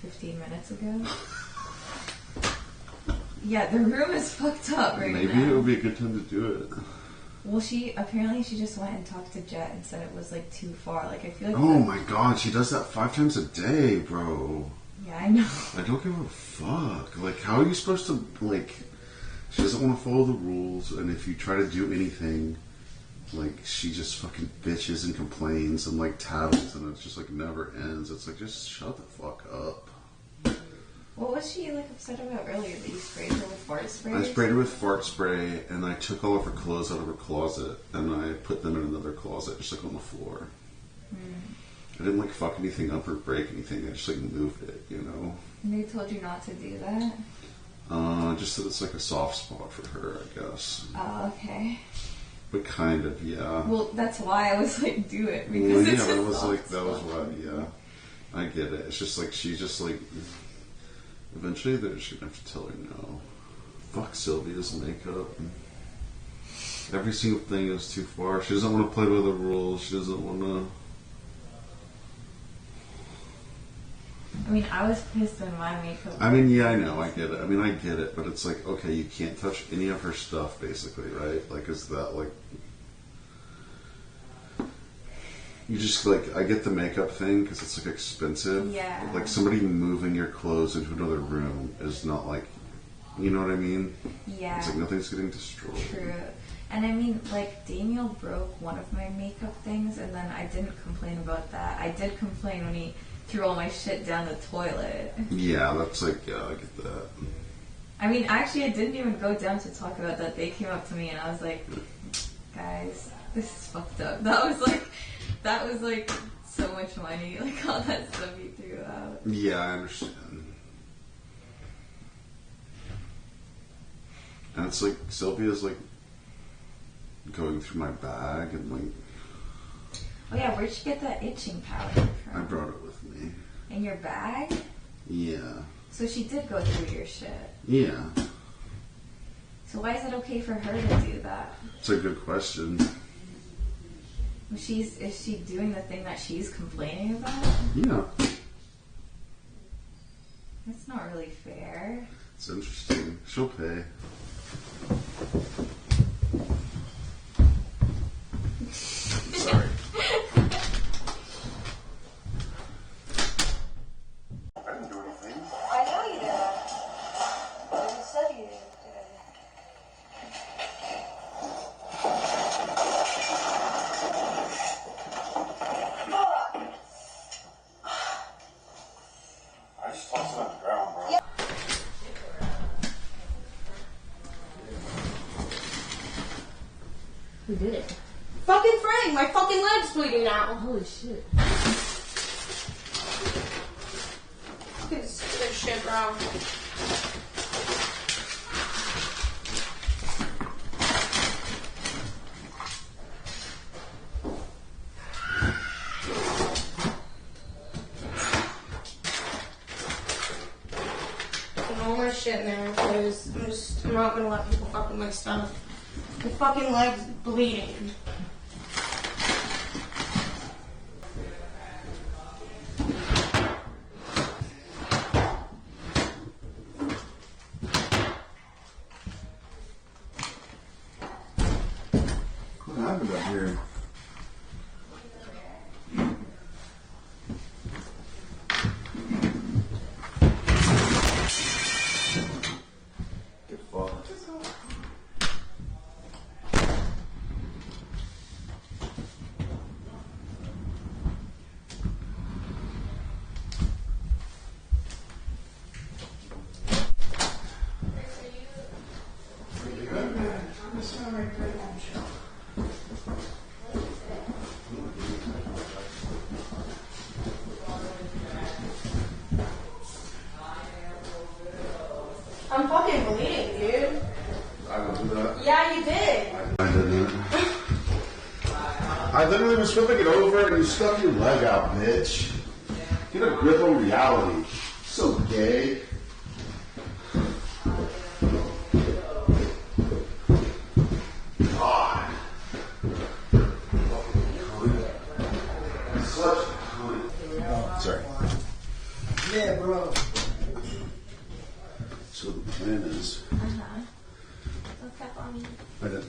15 minutes ago. Yeah, the room is fucked up right now. Maybe it would be a good time to do it. Well, she just went and talked to Jet and said it was like too far. Like I feel like. Oh my god, she does that 5 times a day, bro. Yeah, I know. I don't give a fuck. Like, how are you supposed to like? She doesn't want to follow the rules, and if you try to do anything, like she just fucking bitches and complains and like tattles, and it's just like never ends. It's like just shut the fuck up. What was she like upset about earlier? That you sprayed her with fart spray? I sprayed her with fart spray, and I took all of her clothes out of her closet, and I put them in another closet, just like on the floor. I didn't like fuck anything up or break anything. I just like moved it, you know. And they told you not to do that? Just that it's like a soft spot for her, I guess. Oh, okay. But kind of, yeah. Well, that's why I was like, do it because it's that was like that was what, yeah. I get it. It's just like she just like. Eventually, they're just gonna have to tell her no. Fuck Sylvia's makeup. Every single thing is too far. She doesn't want to play by the rules. She doesn't want to. I mean, I was pissed when my makeup. I mean, yeah, I know, I get it. I mean, I get it, but it's like, okay, you can't touch any of her stuff, basically, right? Like, is that like? You just like, I get the makeup thing because it's like expensive. Yeah. But, like somebody moving your clothes into another room is not like, you know what I mean? Yeah. It's like nothing's getting destroyed. True. And I mean, like, Daniel broke one of my makeup things, and then I didn't complain about that. I did complain when he threw all my shit down the toilet. Yeah, that's like, yeah, I get that. I mean, actually, I didn't even go down to talk about that. They came up to me, and I was like, guys, this is fucked up. That was like so much money, like all that stuff you threw out. Yeah, I understand. And it's like Sylvia's like going through my bag and like. Oh yeah, where'd you get that itching powder from? I brought it with me. In your bag? Yeah. So she did go through your shit. Yeah. So why is it okay for her to do that? It's a good question. Is she doing the thing that she's complaining about? Yeah. That's not really fair. It's interesting. She'll pay. Sorry. I didn't do anything. I know you did. But you said you did. I just tossed it on the ground, bro. Yeah. Who did it? Fucking Frank! My fucking leg's bleeding now! Holy shit. Fucking stupid shit, bro. All my shit in there because I'm not gonna let people fuck with my stuff. My fucking leg's bleeding. What happened up here? Get fucked. I'm fucking bleeding, dude. I will do that. Yeah, you did. I didn't. I literally was flipping it over and you stuck your leg out, bitch. Get a grip on reality. So gay. God. Such a cunt. Sorry. Yeah, bro. So the plan is... Don't tap on me. I didn't.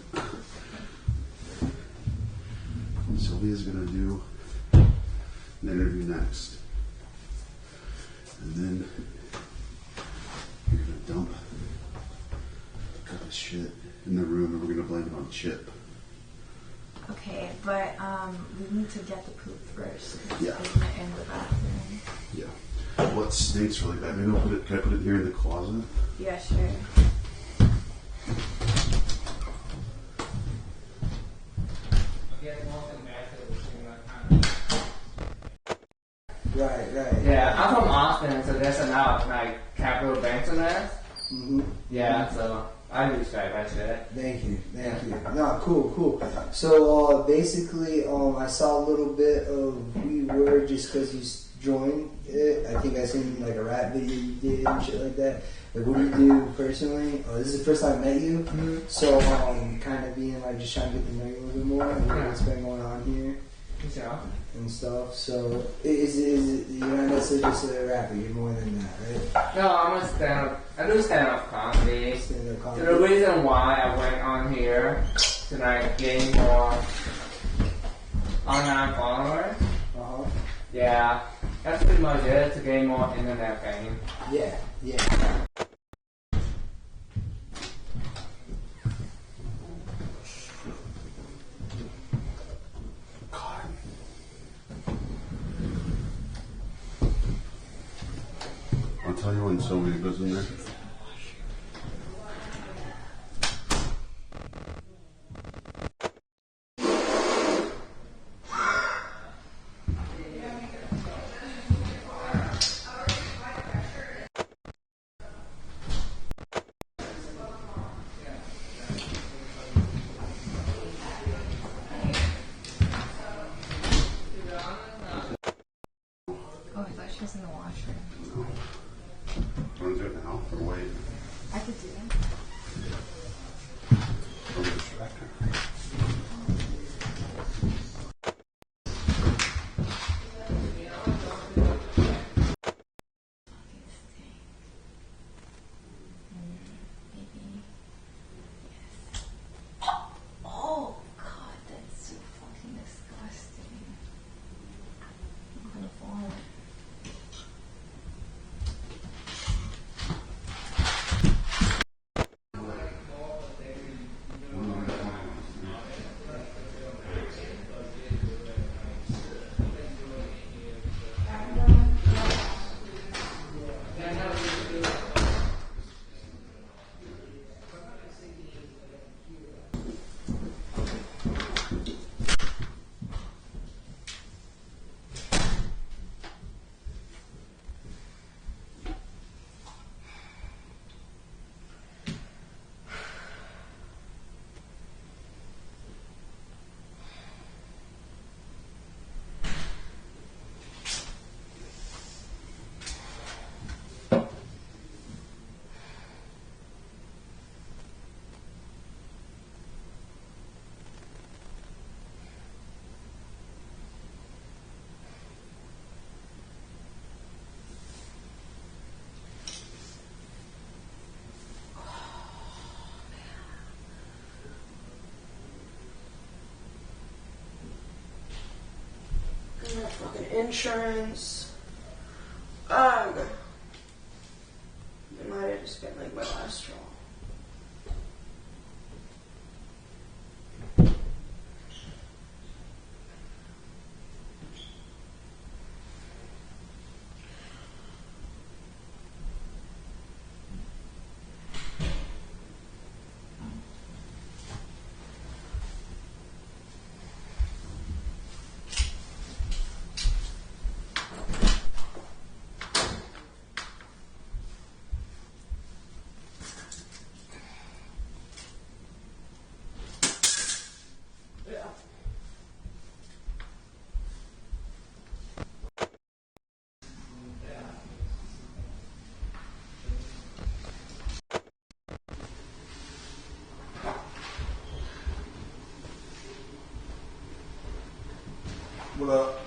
Sylvia's gonna do an interview next. And then you're gonna dump a cup of shit in the room and we're gonna blame it on Chip. Okay, but we need to get the poop first. Yeah. It's in the bathroom. Yeah. Well, it stinks really bad. Maybe I'll put it. Can I put it here in the closet? Yeah, sure. Right. Yeah, I'm from Austin, so there's a lot of like capital banks in there. Mm-hmm. Yeah, so I respect that shit. Thank you. No, cool. So basically, I saw a little bit of who you were just because you joined it. I think I seen like a rap video you did and shit like that. Like, what do you do personally? This is the first time I met you, so kind of being like just trying to get to know you a little bit more and what's been going on here Yeah. and stuff. So is you're not necessarily just a rapper? You're more than that, right? No, I'm a stand-up. I do stand-up comedy. Stand-up So comedy. the reason why I went on here to like gain more online followers. Yeah, that's pretty much it, to gain more internet fame. Yeah. I'll tell you when Sylvia goes in there. Oh, I thought she was in the washroom. Want to do it now or wait? I could do it. Or distract her? Oh, God, that's so fucking disgusting. I'm gonna fall. And that fucking insurance. Ugh. I might have just spent like my last straw. What up?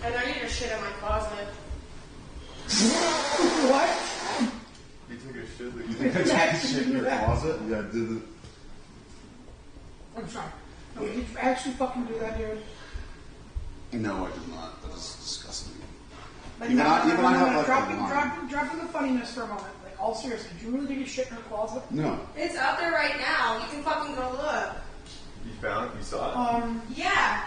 And I need to shit in my closet. What? You took a shit? You think I took a shit in your closet? Yeah, I did it. I'm sorry. No, did you actually fucking do that, dude? No, I did not. That is disgusting. Like, Even I have like dropping the funniness for a moment. Like, all seriously, did you really take a shit in her closet? No. It's out there right now. You can fucking go look. You found it? You saw it? Yeah.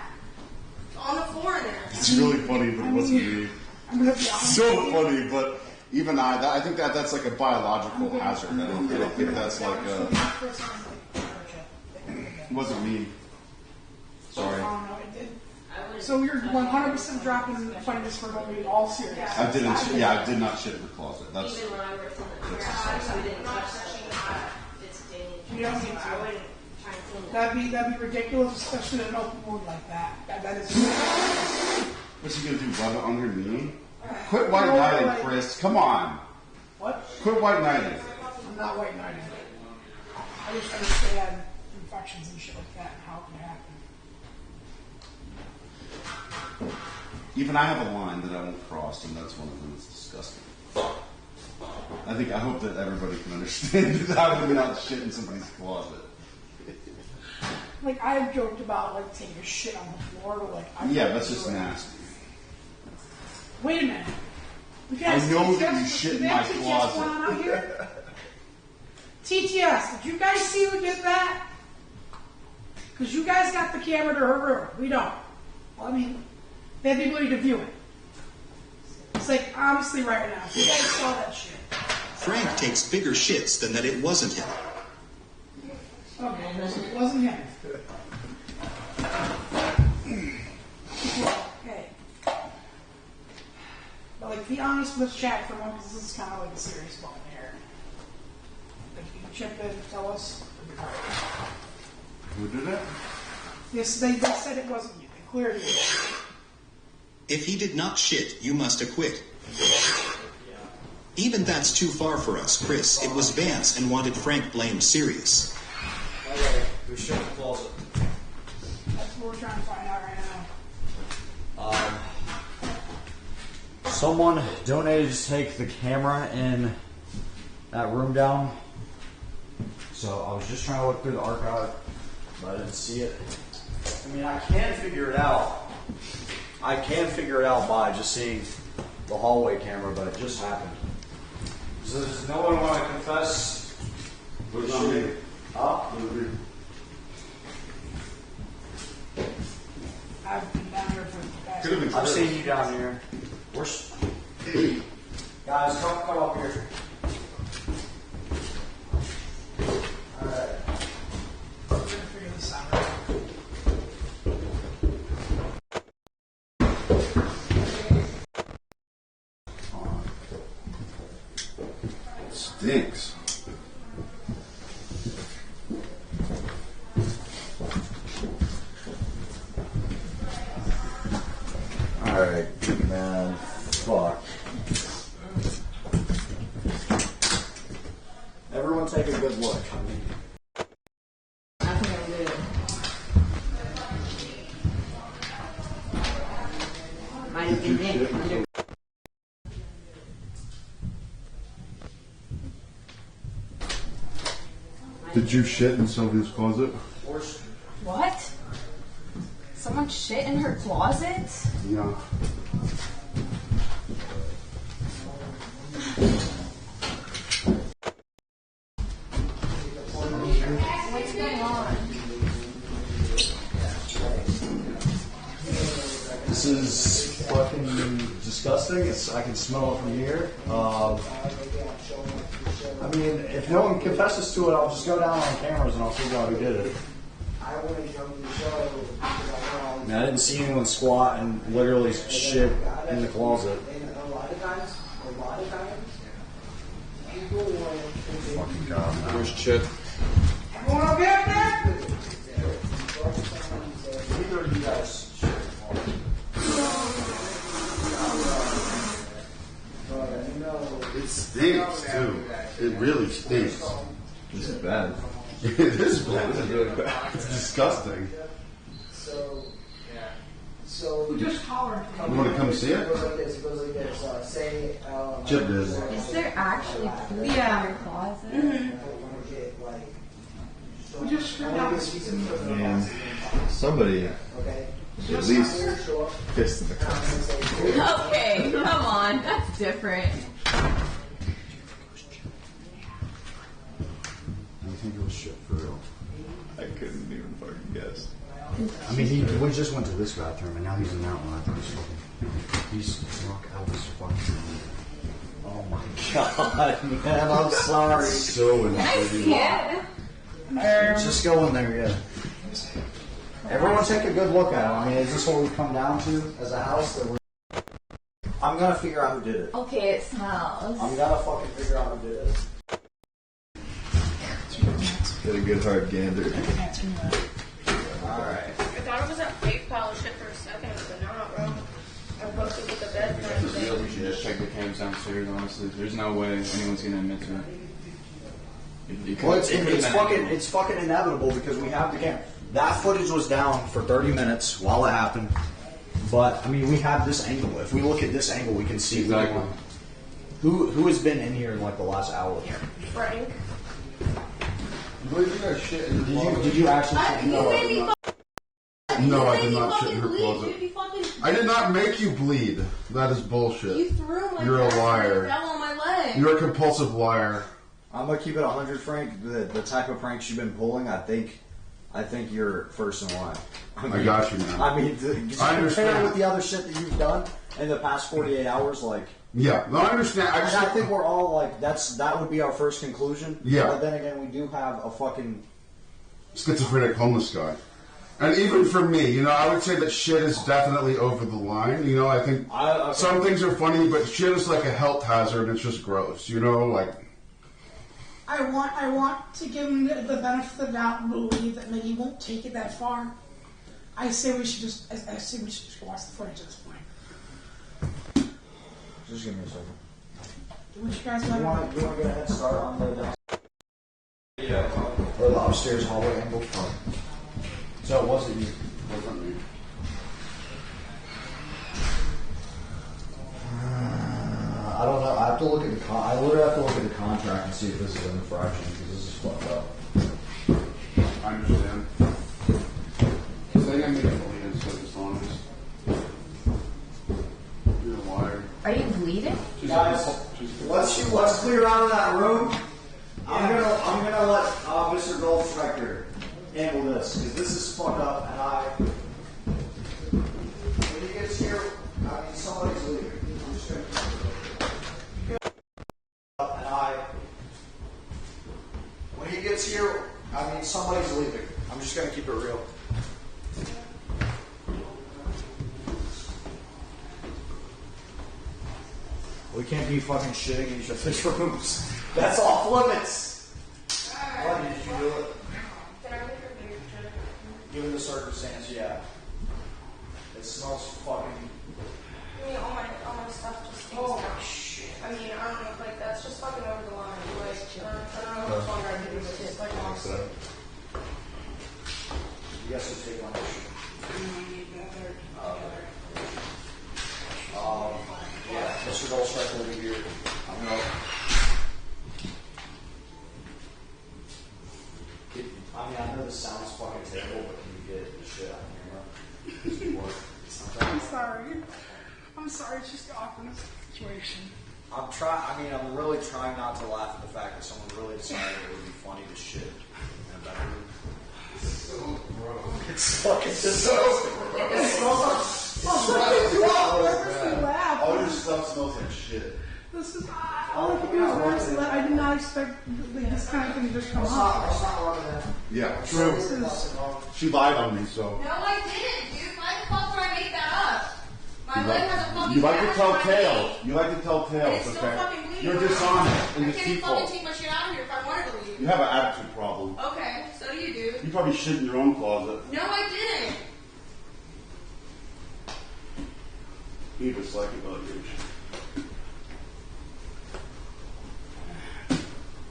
On the floor in there. It's really funny, but it wasn't me. I'm gonna be honest. So funny, but even I think that's like a biological hazard. I don't think that's like a... It wasn't me. Sorry. Oh, no, it did. So you're 100% dropping the funniness for going all serious. I didn't. Yeah, I did not shit in the closet. That's. Even when I worked in the warehouse, we didn't touch that. It's dangerous. You don't need to. I wouldn't try and clean That'd be ridiculous, especially in an open wound like that. That is. What's he gonna do? Rub it on her knee? Quit white knighting, Chris. Come on. What? Quit white knighting. I'm not white knighting. I just understand infections and shit like that and how it can happen. Even I have a line that I won't cross, and that's one of them. It's disgusting. I hope that everybody can understand that I would not shit in somebody's closet. Like, I've joked about, like, taking a shit on the floor, but, like... Yeah, that's just nasty. Wait a minute. I know that you shit in my TTS closet. going on out here? TTS, did you guys see who did that? Because you guys got the camera to her room. We don't. Well, I mean, they have the ability to view it. It's like, obviously right now. You guys saw that shit. Frank takes bigger shits than that it wasn't him. Okay, it wasn't him. Okay. But, like, be honest with this chat for a moment, because this is kind of like a serious moment here. Like, you can chip in, tell us. Who did it? Yes, they said it wasn't you. They cleared it. If he did not shit, you must acquit. Even that's too far for us, Chris. It was Vance and wanted Frank blamed serious. Okay, we shit in the closet. That's what we're trying to find out right now. Someone donated to take the camera in that room down. So I was just trying to look through the archive, but I didn't see it. I mean, I can figure it out. I can figure it out by just seeing the hallway camera, but it just happened. So does no one want to confess? What is on me? I've been down here for the past... Could have been I've Chris. seen you down here. Guys, come up here. Alright. We're going to figure this out right Stinks. Alright, man. Fuck. Everyone take a good look. I think I'm good. Might have been Nick. Did you shit in Sylvia's closet? What? Someone shit in her closet? Yeah. What's going on? This is fucking disgusting. I can smell it from here. I mean, if no one confesses to it, I'll just go down on cameras and I'll figure out who did it. I want to jump the show because I I mean, I didn't see anyone squat and literally shit in the closet. And a lot of times, people want to... Fucking God. Where's Chip? Everyone okay up there? Neither of you guys shit in the closet. It stinks too. It really stinks. This is bad. It is bad. This is really bad. It's disgusting. So So We just hollered. You want to come see it it? goes like this. It goes like this. Say. Chip did. Is there actually food in Yeah. your closet? We just screwed out. And somebody Okay. at least pissed in the car. Okay, come on, that's different. I think it was shit for real. I couldn't even fucking guess. I mean, we just went to this bathroom and now he's in that one. I think he's drunk out of his fucking. Oh my god, man! I'm sorry. So infuriating. Just go in there, yeah. Everyone take a good look at it. I mean, is this what we've come down to as a house? That I'm gonna figure out who did it. Okay, it smells. I'm gonna fucking figure out who did it. Get a good hard gander. Alright. I thought it was a fake pile of shit for a second, but not, bro. I posted with the bed frame. We should just check the cams downstairs, honestly. There's no way anyone's gonna admit to it. Well, it's fucking inevitable because we have the camera. That footage was down for 30 minutes while it happened. But, I mean, we have this angle. If we look at this angle, we can see Exactly. who has been in here in like the last hour. Frank. Did you actually No, I did not shit in her closet. I did not make you bleed. That is bullshit. You threw my You're a liar. fell on my leg. You're a compulsive liar. I'm gonna keep it 100, Frank. The type of pranks you've been pulling, I think you're first in line. I got you, man. I mean, I understand. with the other shit that you've done in the past 48 hours, like. Yeah, no, I understand. I think we're all like that would be our first conclusion. Yeah. But then again, we do have a fucking schizophrenic homeless guy. And even for me, I would say that shit is definitely over the line. I think some things are funny, but shit is like a health hazard. It's just gross, like. I want to give him the benefit of the doubt and believe that maybe he won't take it that far. I say we should just watch the footage at this point. Just give me a second. What you guys You want to get a head start on the or the upstairs hallway angle? So it wasn't you. Wasn't me. I don't know. I have to look at the I literally have to look at the contract and see if this is an infraction because this is fucked up. I understand. I think I made a bleed instead of dishonest. You're a liar. Are you bleeding? Guys, let's clear out of that room. I'm gonna let Mr. Goldstriker handle this because this is fucked up and when he gets here, somebody's leaving. I'm just gonna when he gets here, somebody's leaving. I'm just gonna keep it real. We can't be fucking shitting in each other's rooms. That's off limits. Why did you do it? Given the circumstance, yeah. It smells fucking. All my stuff just stinks. Oh shit. I don't know, that's just fucking over the line. I don't know how much longer I can do this. It's like honestly. You guys should take one issue. Yeah, Mr. Goldstriker will be here. I'm gonna. I know this sounds fucking terrible, but can you get the shit out of camera? I'm sorry. It's just the awkwardness of the situation. I'm really trying not to laugh at the fact that someone really decided it would be funny to shit in a bedroom. So gross. It's fucking disgusting. It smells like All your stuff smells like shit. This is all I can do is worse than that. I did not expect this kind of thing to just come up. Yeah, true. She lied on me, so. No, I didn't, dude. Why the fuck would I make that up? My leg has a fucking. You like to tell rash on my tales. leg. You like to tell tales, It's still okay? fucking bleeding. You're dishonest and I can't deceitful. fucking take my shit out of here if I wanted to leave. You have an attitude problem. Okay, so do you, dude. You probably shit in your own closet. No, I didn't. You just like about your shit.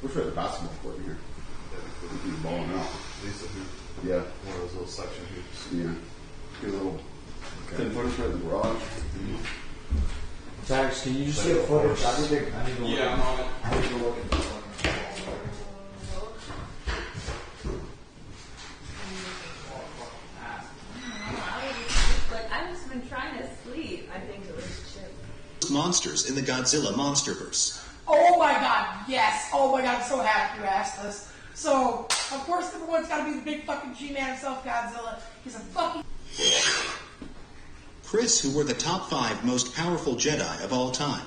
We're for the basketball court here. We keep balling out. Lisa, Yeah. one of those little suction hoops. Yeah. Get a little. Then put us right in the garage. Tags, can you just get footage? I need to look I'm on it. I need to look at that. Like, I've just been trying to sleep. I think it was Chip. Monsters in the Godzilla Monsterverse. Oh my god, yes. Oh my god, I'm so happy you asked this. So, of course, number one's gotta be the big fucking G-Man himself, Godzilla. He's a fucking... Chris, who were the top 5 most powerful Jedi of all time.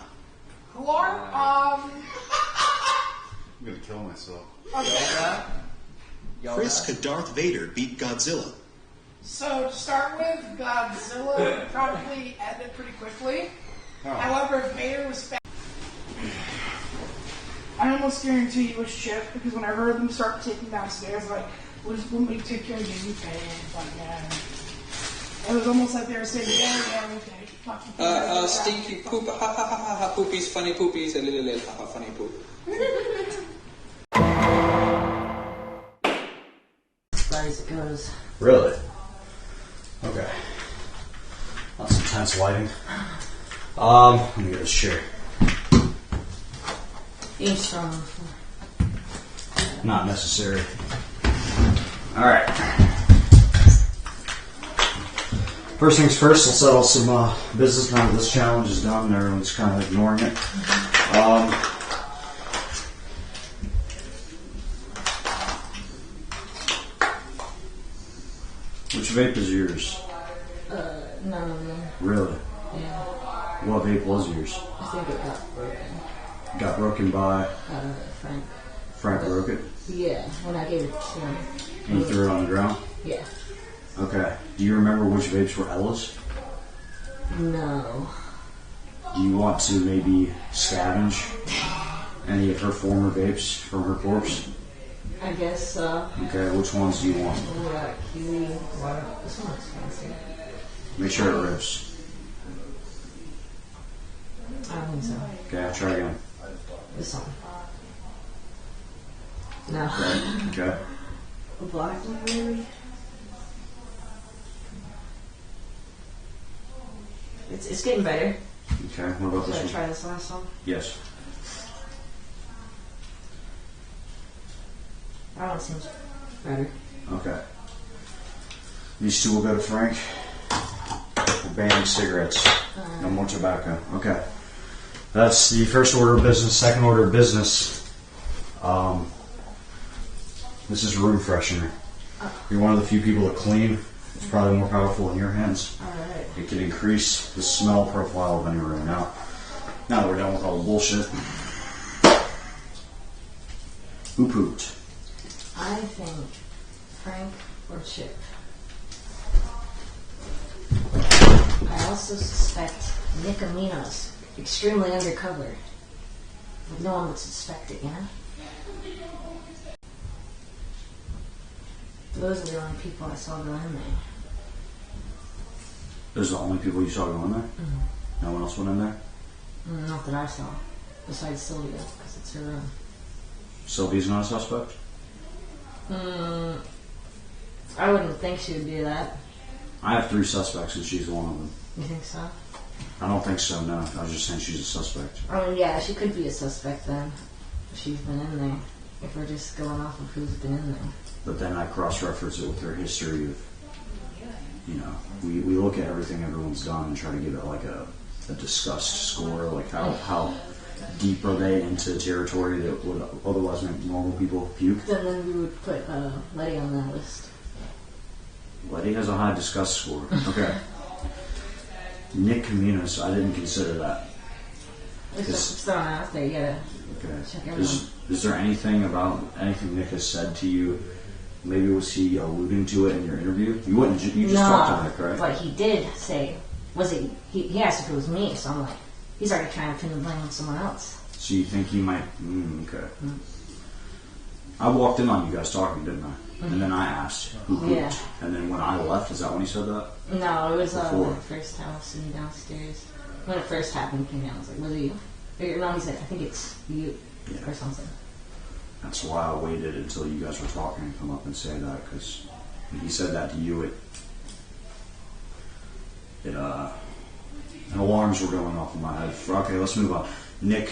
Clark, I'm gonna kill myself. okay. Chris, could Darth Vader beat Godzilla? So, to start with, Godzilla would probably end it pretty quickly. Oh. However, if Vader was fast, I almost guarantee it was Chip, because when I heard them start taking downstairs, like, when we take care of you, like, yeah. It was almost like they were saying, yeah, okay, fucking Stinky poop, ha ha ha ha ha, poopies, funny poopies, a little ha ha, funny poop. As it goes. Really? Okay. That's intense lighting. Let me get this chair. Being strong. Not necessary. Alright. First things first, let's settle some business now that this challenge is done and everyone's kind of ignoring it. Which vape is yours? None of them. Really? Yeah. What vape was yours? I think it got broken. Got broken by? Frank. Frank broke it? Yeah, when I gave it to him. And you threw it on the ground? Yeah. Okay. Do you remember which vapes were Ella's? No. Do you want to maybe scavenge any of her former vapes from her corpse? I guess so. Okay, which ones do you want? We got kiwi. This one looks fancy. Make sure it rips. I don't think so. Okay, try again. This one. No. Okay. Black one, maybe? It's getting better. Okay, what about Should this I one? try this last one? Yes. That one seems better. Okay. These two will go to Frank. We're banning cigarettes. No more tobacco. Okay. That's the first order of business. Second order of business. This is room freshener. You're one of the few people that clean. It's probably more powerful in your hands. Alright. It can increase the smell profile of any room. Now that we're done with all the bullshit. Who pooped? I think Frank or Chip. I also suspect Nick Amino's extremely undercover. But no one would suspect it, you know? Those are the only people I saw go in there. Those are the only people you saw go in there? Mm-hmm. No one else went in there? Not that I saw. Besides Sylvia, because it's her room. Sylvia's not a suspect? I wouldn't think she would do that. I have 3 suspects and she's one of them. You think so? I don't think so, no. I was just saying she's a suspect. I mean, yeah, she could be a suspect then. She's been in there. If we're just going off of who's been in there. But then I cross-reference it with her history of, you know, we look at everything everyone's done and try to give it like a disgust score, like how deep are they into territory that would otherwise make normal people puke. Then we would put Letty on that list. Letty has a high disgust score. Okay. Nick Communis, I didn't consider that. It's thrown out there, you gotta check everyone. Is there anything Nick has said to you? Maybe was he alluding to it in your interview? You just talked to Nick, right? But he did say, he asked if it was me, so I'm like, he's already trying to pin the blame on someone else. So you think he might, okay. I walked in on you guys talking, didn't I? And then I asked who pooped. Yeah. And then when I left, is that when he said that? No, it was Before. the first time I was sitting downstairs. When it first happened, he came down, I was like, was it you? No, he said, I think it's you, or something. That's why I waited until you guys were talking to come up and say that, because when he said that to you, and alarms were going off in my head. Okay, let's move on. Nick,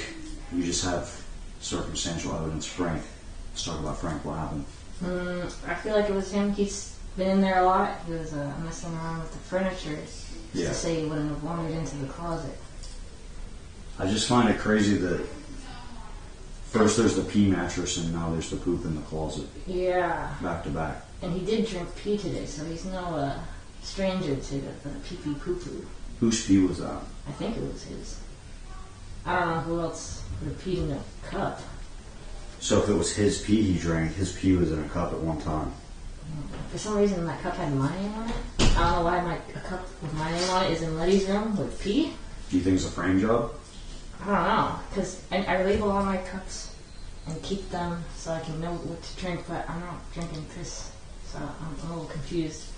you just have circumstantial evidence. Frank, let's talk about Frank. What happened? I feel like it was him. He's been in there a lot. He was messing around with the furniture. Just to say he wouldn't have wandered into the closet. I just find it crazy that first there's the pee mattress and now there's the poop in the closet. Yeah. Back to back. And he did drink pee today, so he's no stranger to the pee-pee poo-poo. Whose pee was that? I think it was his. I don't know who else would have peed in a cup. So if it was his pee he drank, his pee was in a cup at one time. For some reason that cup had my name on it. I don't know why a cup with my name on it is in Letty's room with pee. Do you think it's a frame job? I don't know, because I label all my cups and keep them so I can know what to drink, but I'm not drinking piss, so I'm a little confused.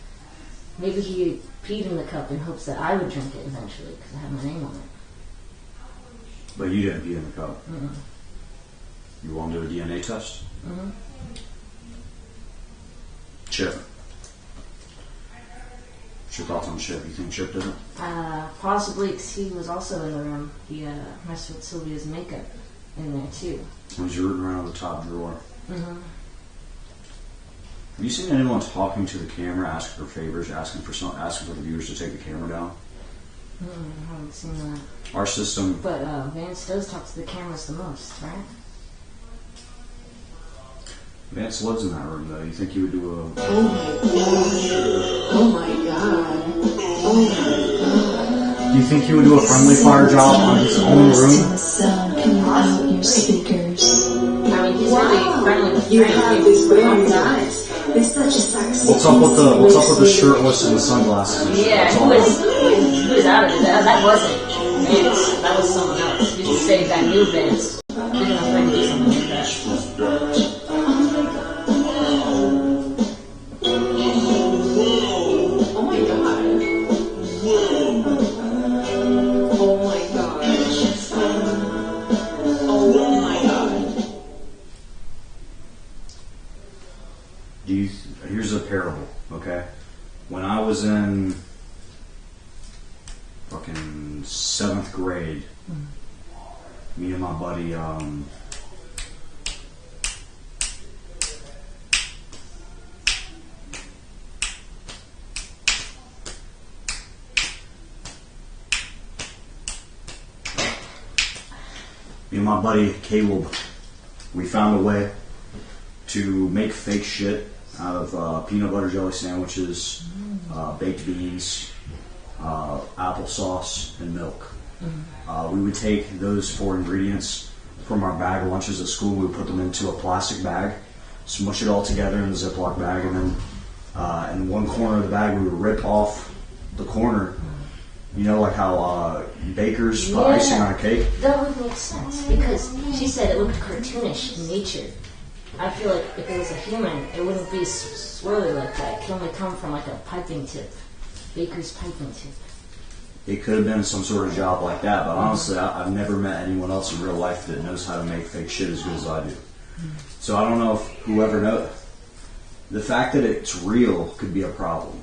Maybe he peed in the cup in hopes that I would drink it eventually, because I have my name on it. But you didn't pee in the cup? Mm-mm. You want to do a DNA test? Mm-hmm. Chip. What's your thoughts on Chip? You think Chip did it? Possibly, because he was also in the room. He messed with Sylvia's makeup in there, too. He was rooting around the top drawer. Mm-hmm. Have you seen anyone talking to the camera, asking for favors, asking for the viewers to take the camera down? I haven't seen that. Our system... But Vance does talk to the cameras the most, right? Vance lives in that room, though. You think he would do a... Oh my god. Oh my god. Do you think he would do a friendly fire job on his own room? Sound coming out your speakers. I mean, he's really friendly with You have these weird eyes. It's such a sexy. What's up with the shirtless and the sunglasses? Yeah, he was out of it. That wasn't Vance. That was someone else. You should say that new Vance. Didn't know if I could do something like that. Oh my god. Oh my gosh. Oh my god. Here's a parable, okay? When I was in fucking 7th grade, me and my buddy, Caleb, we found a way to make fake shit out of peanut butter jelly sandwiches, baked beans, applesauce, and milk. We would take those 4 ingredients from our bag of lunches at school. We would put them into a plastic bag, smush it all together in the Ziploc bag, and then in one corner of the bag we would rip off the corner. You know, like how bakers put icing on a cake? That would make sense, because she said it looked cartoonish in nature. I feel like if it was a human, it wouldn't be swirly like that. It could only come from like a piping tip. Baker's piping tip. It could have been some sort of job like that, but honestly, I've never met anyone else in real life that knows how to make fake shit as good as I do. So I don't know if whoever knows. The fact that it's real could be a problem,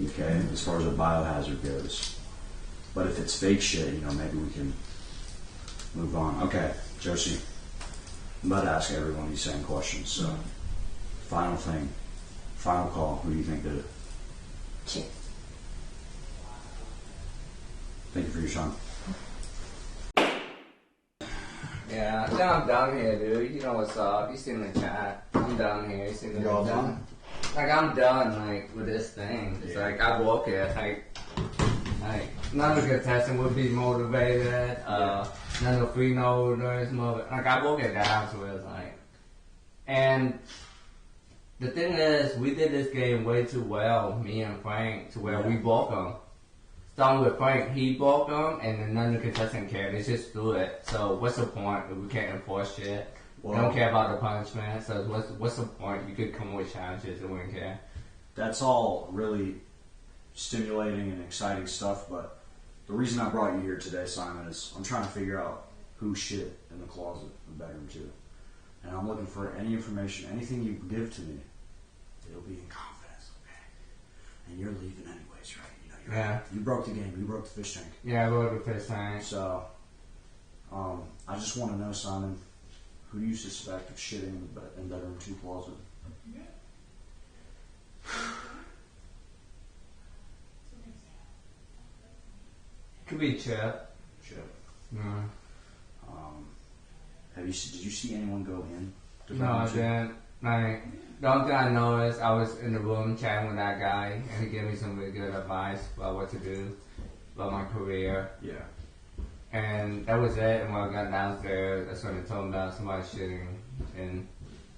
okay, as far as a biohazard goes. But if it's fake shit, you know, maybe we can move on. Okay, Josie, I'm about to ask everyone these same questions, so final thing, final call, who do you think did it? Chip. Thank you for your time. Yeah, I'm done here, dude. You know what's up. You seen the chat. I'm done here. You seen the all done? Like, I'm done, like, with this thing. It's like, I woke it. Like, none of the contestants would be motivated. None of the freeloaders motivated. Like, I woke it down to it. Like, and the thing is, we did this game way too well, me and Frank, to where we broke them. Starting with Frank, he broke them, and then none of the contestants cared. They just threw it. So what's the point if we can't enforce shit? We don't care about the punishment. So what's the point? You could come up with challenges and we wouldn't care. That's all really stimulating and exciting stuff, but the reason I brought you here today, Simon, is I'm trying to figure out who shit in the closet, the bedroom too. And I'm looking for any information, anything you give to me, it'll be in confidence, okay? And you're leaving anyways, right? You know Yeah. You broke the game. You broke the fish tank. Yeah, I broke the fish tank. So, I just want to know, Simon, who do you suspect of shitting in bedroom 2 closet? Could be Chip. Chip. Mm. Did you see anyone go in? No, I didn't. Like, the only thing I know is I was in the room chatting with that guy, and he gave me some really good advice about what to do, about my career. Yeah. And that was it. And when I got downstairs, that's when they told me about somebody shitting in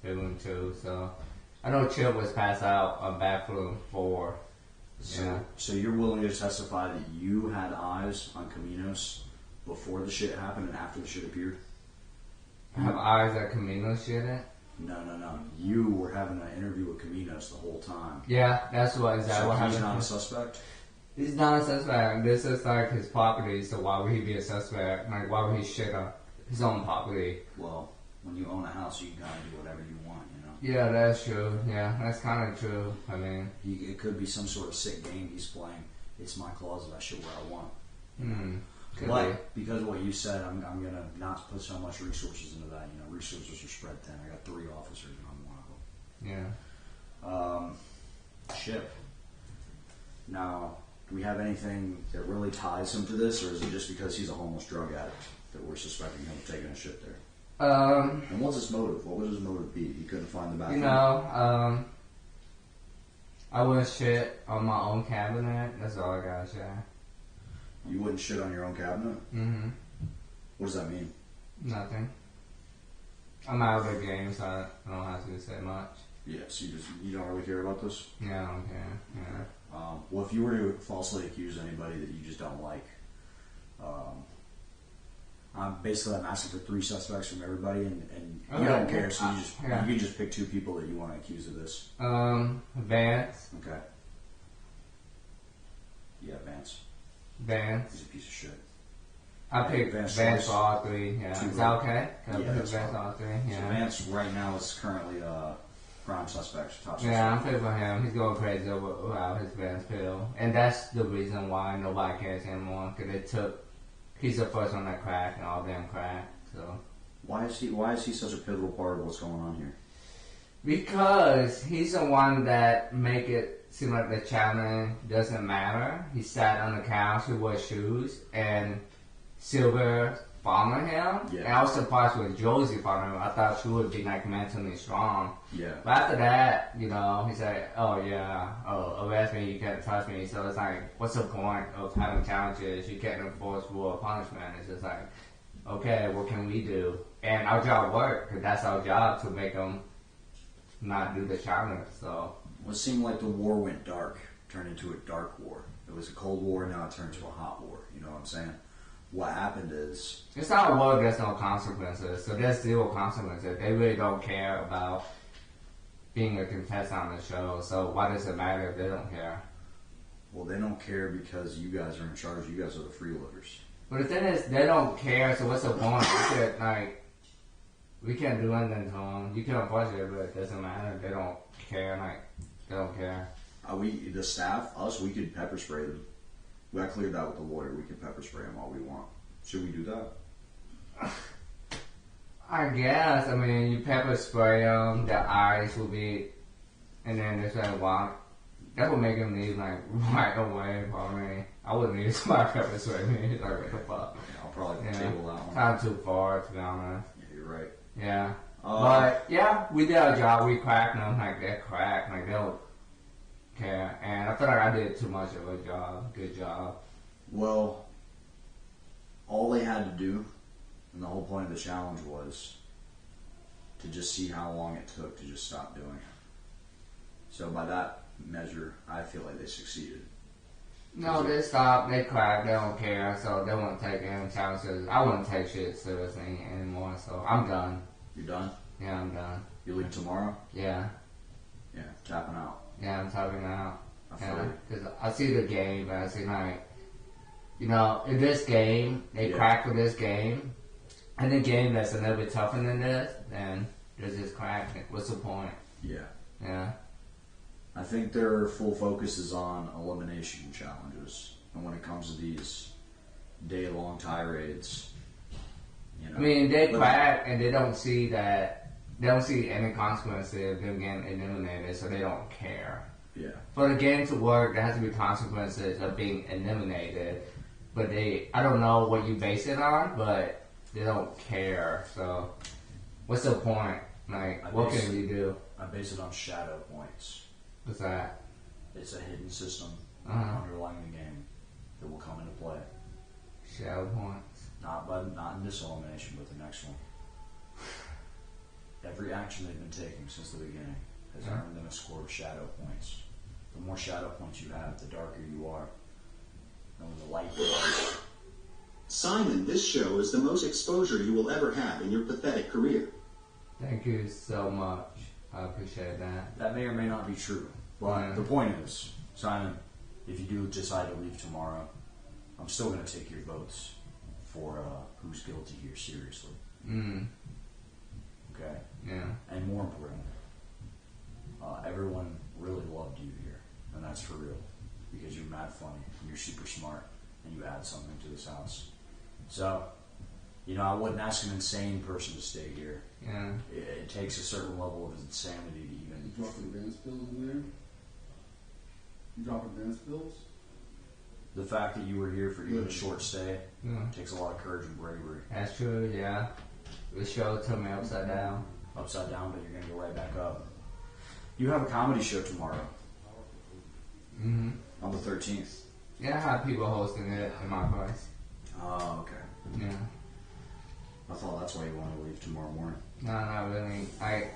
bedroom 2. So I know Chip was passed out on bathroom 4. So you're willing to testify that you had eyes on Caminos before the shit happened and after the shit appeared? Have eyes at Camino shit at? No. You were having an interview with Caminos the whole time. Yeah, that's what exactly what happened. He's not a suspect? He's not a suspect. This is like his property, so why would he be a suspect? Like, why would he shit on his own property? Well, when you own a house, you can kind of do whatever you want, you know? Yeah, that's true. Yeah, that's kind of true. I mean... It could be some sort of sick game he's playing. It's my closet, I shit where I want. But because of what you said, I'm going to not put so much resources into that. You know, resources are spread thin. I got 3 officers and I'm one of them. Yeah. Chip. Now, do we have anything that really ties him to this, or is it just because he's a homeless drug addict that we're suspecting him of taking a shit there? And what's his motive? What would his motive be? He couldn't find the bathroom. You know, I wouldn't shit on my own cabinet. That's all I gotta say. You wouldn't shit on your own cabinet? Mm-hmm. What does that mean? Nothing. I'm out of the game, so I don't have to say much. Yeah, so you don't really care about this? Yeah, I don't care. Yeah. Well, if you were to falsely accuse anybody that you just don't like, I'm asking for 3 suspects from everybody, and you don't care, so you can just pick 2 people that you want to accuse of this. Vance. Okay. Yeah, Vance. Vance. He's a piece of shit. I picked Vance for all 3. Yeah. Is that okay? Can I pick Vance for all 3? Yeah. So Vance right now is currently prime suspect, top suspect. Yeah, I'm picking for him. He's going crazy about his Vance pill, and that's the reason why nobody cares anymore. Because he's the first one that cracked, and all them cracked. So why is he such a pivotal part of what's going on here? Because he's the one that make it seem like the challenge doesn't matter. He sat on the couch, he wore shoes, and Sylvia followed him. Yeah. And I was surprised with Josie following him. I thought she would be like mentally strong. Yeah. But after that, you know, he said, arrest me, you can't touch me. So it's like, what's the point of having challenges? You can't enforce rule of punishment. It's just like, okay, what can we do? And our job worked, because that's our job, to make them not do the challenge. So well, it seemed like the war went dark, turned into a dark war. It was a cold war, now it turned to a hot war. You know what I'm saying? What happened is... It's not a war, there's no consequences. So there's 0 consequences. They really don't care about being a contestant on the show. So why does it matter if they don't care? Well, they don't care because you guys are in charge. You guys are the freeloaders. But the thing is, they don't care, so what's the point? We can't do anything to them. You can push it, but it doesn't matter. They don't care. They don't care. The staff, us, we could pepper spray them. We got cleared that with the lawyer. We can pepper spray them all we want. Should we do that? I guess. I mean, you pepper spray them, their eyes will be, and then they say, wow, that would make them leave right away. Probably. I wouldn't need somebody pepper spray me. Like, what the fuck? Yeah, I'll probably table that one. Kind of too far, to be honest. Yeah, you're right. Yeah. But, yeah, we did our job. We cracked them. They're cracked. They don't care. And I feel like I did too much of a job. Good job. Well, all they had to do, and the whole point of the challenge was to just see how long it took to just stop doing it. So by that measure, I feel like they succeeded. No, they stopped, they cracked, they don't care, so they won't take any challenges. I wouldn't take shit seriously anymore, so I'm done. You're done? Yeah, I'm done. You leave tomorrow? Yeah. Yeah, tapping out. Yeah, I'm tapping out. I feel you. Because I see the game, and I see in this game, they crack for this game, and the game that's a little bit tougher than this, then there's this crack. What's the point? Yeah. Yeah. I think their full focus is on elimination challenges, and when it comes to these day-long tirades, you know. I mean, they crack and they don't see that. They don't see any consequences of them getting eliminated, so they don't care. Yeah. For the game to work, there has to be consequences of being eliminated. But I don't know what you base it on, but they don't care. So, what's the point? Like, what can you do? I base it on shadow points. What's that? It's a hidden system underlying the game that will come into play. Shadow points? Not in this elimination, but the next one. Every action they've been taking since the beginning has earned them a score of shadow points. The more shadow points you have, the darker you are. And when the light goes. Simon, this show is the most exposure you will ever have in your pathetic career. Thank you so much. I appreciate that. That may or may not be true. But the point is, Simon, if you do decide to leave tomorrow, I'm still going to take your votes for who's guilty here seriously. Okay? Yeah. And more importantly, everyone really loved you here. And that's for real. Because you're mad funny, and you're super smart, and you add something to this house. So, you know, I wouldn't ask an insane person to stay here. Yeah. It takes a certain level of insanity to even... You dropping Vance pills in there? You dropping Vance pills? The fact that you were here for even a short stay takes a lot of courage and bravery. That's true, yeah. The show took me upside down. Upside down, but you're going to go right back up. You have a comedy show tomorrow. On the 13th. Yeah, I have people hosting it in my place. Oh, okay. Yeah. I thought that's why you wanted to leave tomorrow morning. No, not really. I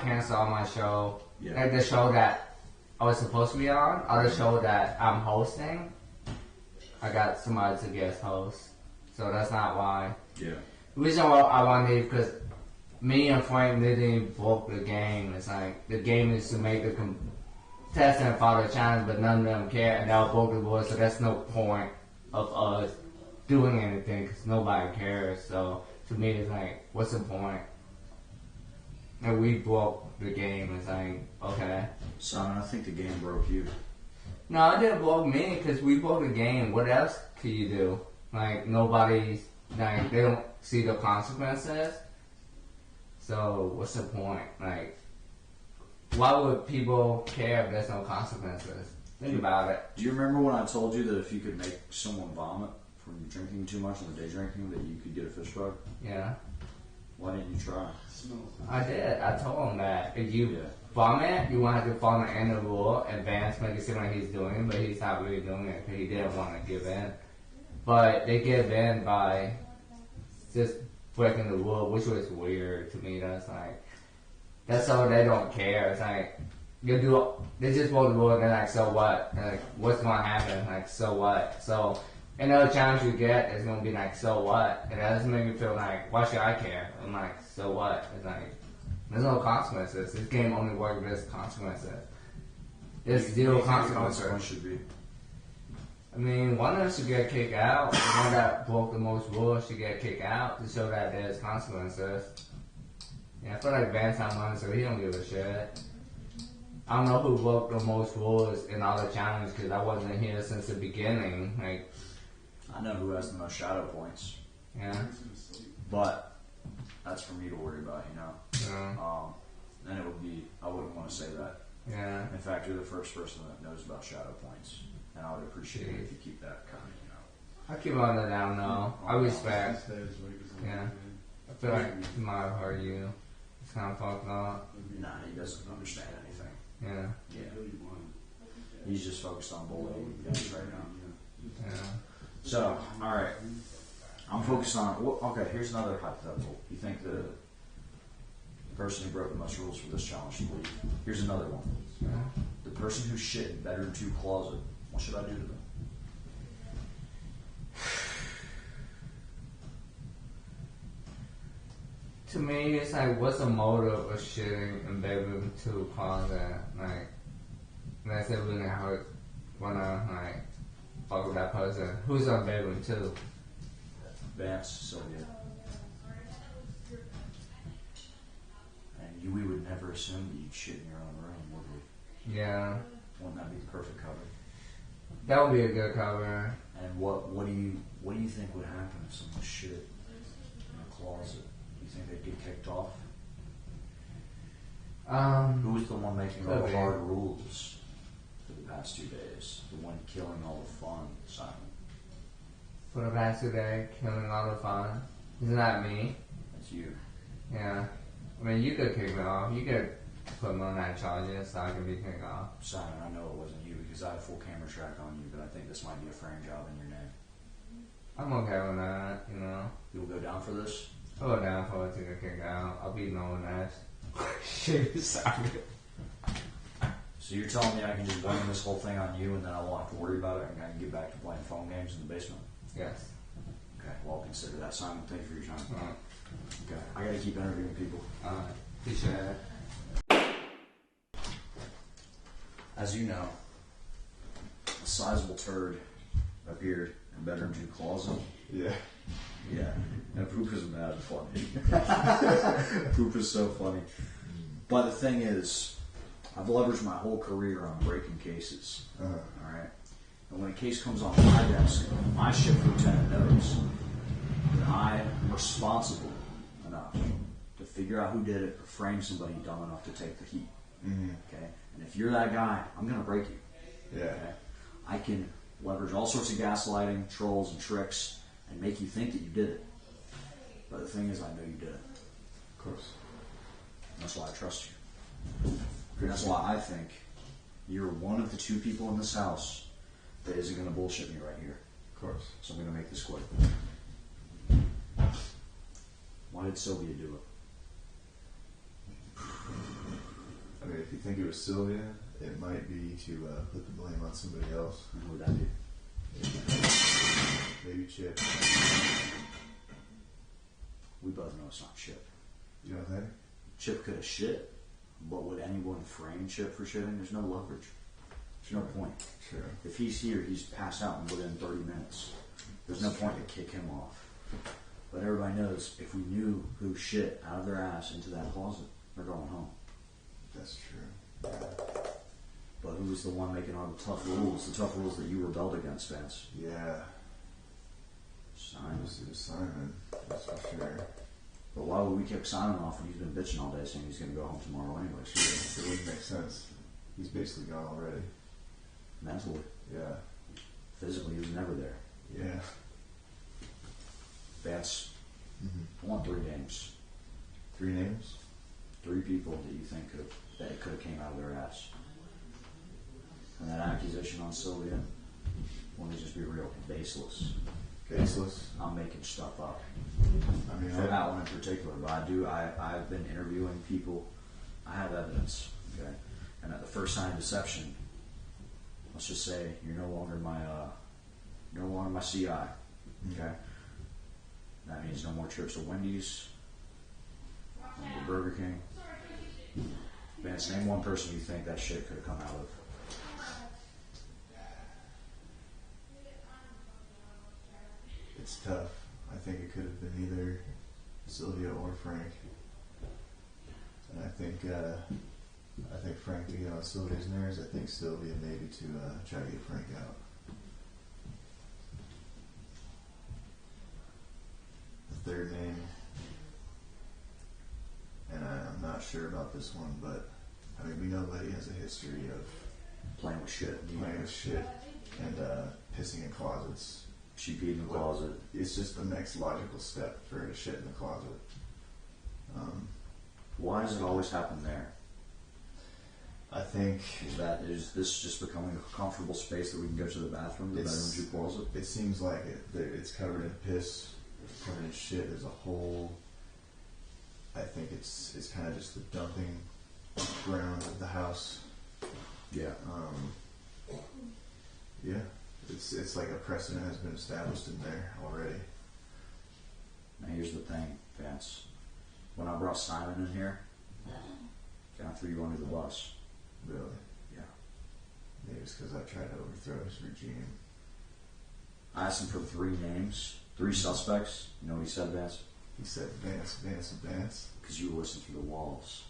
canceled my show. Yeah. Like the show that I was supposed to be on, or the show that I'm hosting, I got somebody to guest host. So that's not why. Yeah. The reason why I want to leave because me and Frank didn't book the game. It's like the game is to make the contestant follow the challenge, but none of them care, and they'll book the board. So that's no point of us doing anything because nobody cares. So to me, it's like, what's the point? And we broke the game. It's like, okay. Simon, I think the game broke you. No, it didn't broke me because we broke the game. What else can you do? Like nobody's like they don't see the consequences. So what's the point? Like, why would people care if there's no consequences? Think about it. Do you remember when I told you that if you could make someone vomit from drinking too much on the day drinking, that you could get a fish bug? Yeah. Why didn't you try? I did. I told him that if you vomit, you want to have to vomit in the rule, and Vance make it seem like he's doing it, but he's not really doing it because he didn't want to give in. But they give in by just breaking the rule, which was weird to me. That's so they don't care. It's like they just broke the rule and they're like, so what? Like, what's gonna happen? Like, so what? So another challenge you get is gonna be like, so what? And that doesn't make me feel like, why should I care? I'm like, so what? It's like, there's no consequences. This game only works if there's consequences. There's zero consequences. Should be. I mean, one of us should get kicked out. The one that broke the most rules should get kicked out to show that there's consequences. Yeah, I feel like Vance on money, so he don't give a shit. I don't know who broke the most rules in all the challenges because I wasn't here since the beginning. Like, I know who has the most shadow points. Yeah. But that's for me to worry about, you know. Yeah. And it would be, I wouldn't want to say that. Yeah. In fact, you're the first person that knows about shadow points, and I would appreciate it if you keep that coming, you know. I keep on the down low. I respect. Yeah. I feel like he might have hurt you. It's kind of fucked up. Nah, he doesn't understand anything. Yeah. Yeah. He's just focused on bullying you guys right now. Yeah. So, alright. I'm focused on, well, okay, here's another hypothetical. You think the person who broke the most rules for this challenge should leave? Here's another one. Yeah. The person who shit in bedroom 2 closet, what should I do to them? To me, it's like, what's the motive of shitting in bedroom 2 closet? Like, unless they really wanna, like, fuck with that person. Who's on bedroom 2? Vance, Sylvia. And we would never assume that you'd shit in your own room, would we? Yeah. Wouldn't that be the perfect cover? That would be a good cover. And what do you think would happen if someone shit in a closet? Do you think they'd get kicked off? Who was the one making all the hard rules for the past 2 days? The one killing all the fun, Simon. For the past 2 days, killing all the fun. Isn't that me? That's you. Yeah. I mean, you could kick me off. You could put me on that charges so I can be kicked off. Simon, I know it wasn't you because I had a full camera track on you, but I think this might be a frame job in your name. I'm okay with that, you know. You'll go down for this? I'll go down for it to get kicked out. I'll be known as shit sorry. So you're telling me I can just blame this whole thing on you and then I won't have to worry about it and I can get back to playing phone games in the basement? Yes. Okay, well I'll consider that. Simon, thank you for your time. Alright. Okay, I gotta keep interviewing people. Alright. Appreciate it. As you know, a sizable turd appeared in bedroom 2 closet. Yeah. Yeah, and poop is mad funny. Poop is so funny. But the thing is, I've leveraged my whole career on breaking cases. Alright? And when a case comes on my desk, my shift lieutenant knows that I am responsible enough to figure out who did it or frame somebody dumb enough to take the heat. Okay? And if you're that guy, I'm going to break you. Yeah. Okay? I can leverage all sorts of gaslighting, trolls, and tricks and make you think that you did it. But the thing is, I know you did it. Of course. That's why I trust you. And that's why I think you're one of the 2 people in this house that isn't going to bullshit me right here. Of course. So I'm going to make this quick. Why did Sylvia do it? I mean, if you think it was Sylvia, it might be to put the blame on somebody else. And who would that be? Maybe Chip. We both know it's not Chip. You don't think? Chip could have shit, but would anyone frame Chip for shitting? There's no leverage. There's no point. Sure. If he's here, he's passed out within 30 minutes. There's no point to kick him off. But everybody knows if we knew who shit out of their ass into that closet, they're going home. That's true. But who was the one making all the tough rules? The tough rules that you rebelled against, Vance? Yeah. Simon. It was Simon. That's for sure. But why would we kick Simon off when he's been bitching all day saying he's going to go home tomorrow anyway? It wouldn't make sense. He's basically gone already. Mentally. Yeah. Physically, he was never there. Yeah. Vance, I want 3 names. 3 names? 3 people that you think that it could have came out of their ass. And that accusation on Sylvia, let me just be real, baseless. Baseless? I'm making stuff up. I mean, for that one in particular, but I've been interviewing people. I have evidence, okay? And at the first sign of deception, let's just say you're no longer my CI, okay? That means no more trips to Wendy's, no more Burger King. Vance, name one person you think that shit could have come out of. It's tough. I think it could have been either Sylvia or Frank. And I think Frank to get on Sylvia's nerves. I think Sylvia maybe to try to get Frank out. The third name, and I'm not sure about this one, but I mean, we know Letty has a history of playing with shit and pissing in closets. She peed in the closet. It's just the next logical step for her to shit in the closet. Why does it always happen there? I think is this just becoming a comfortable space that we can go to the bathroom, the bedroom to closet? It seems like it. It's covered in piss, it's covered in shit. There's a whole. I think it's kind of just the dumping ground of the house. Yeah. Yeah. It's like a precedent has been established in there already. Now here's the thing, Vance. When I brought Simon in here, I threw you under the bus. Really? Yeah. Maybe it's because I tried to overthrow his regime. I asked him for 3 names, 3 suspects. You know what he said, Vance? He said Vance, Vance, and Vance. Because you listened through the walls.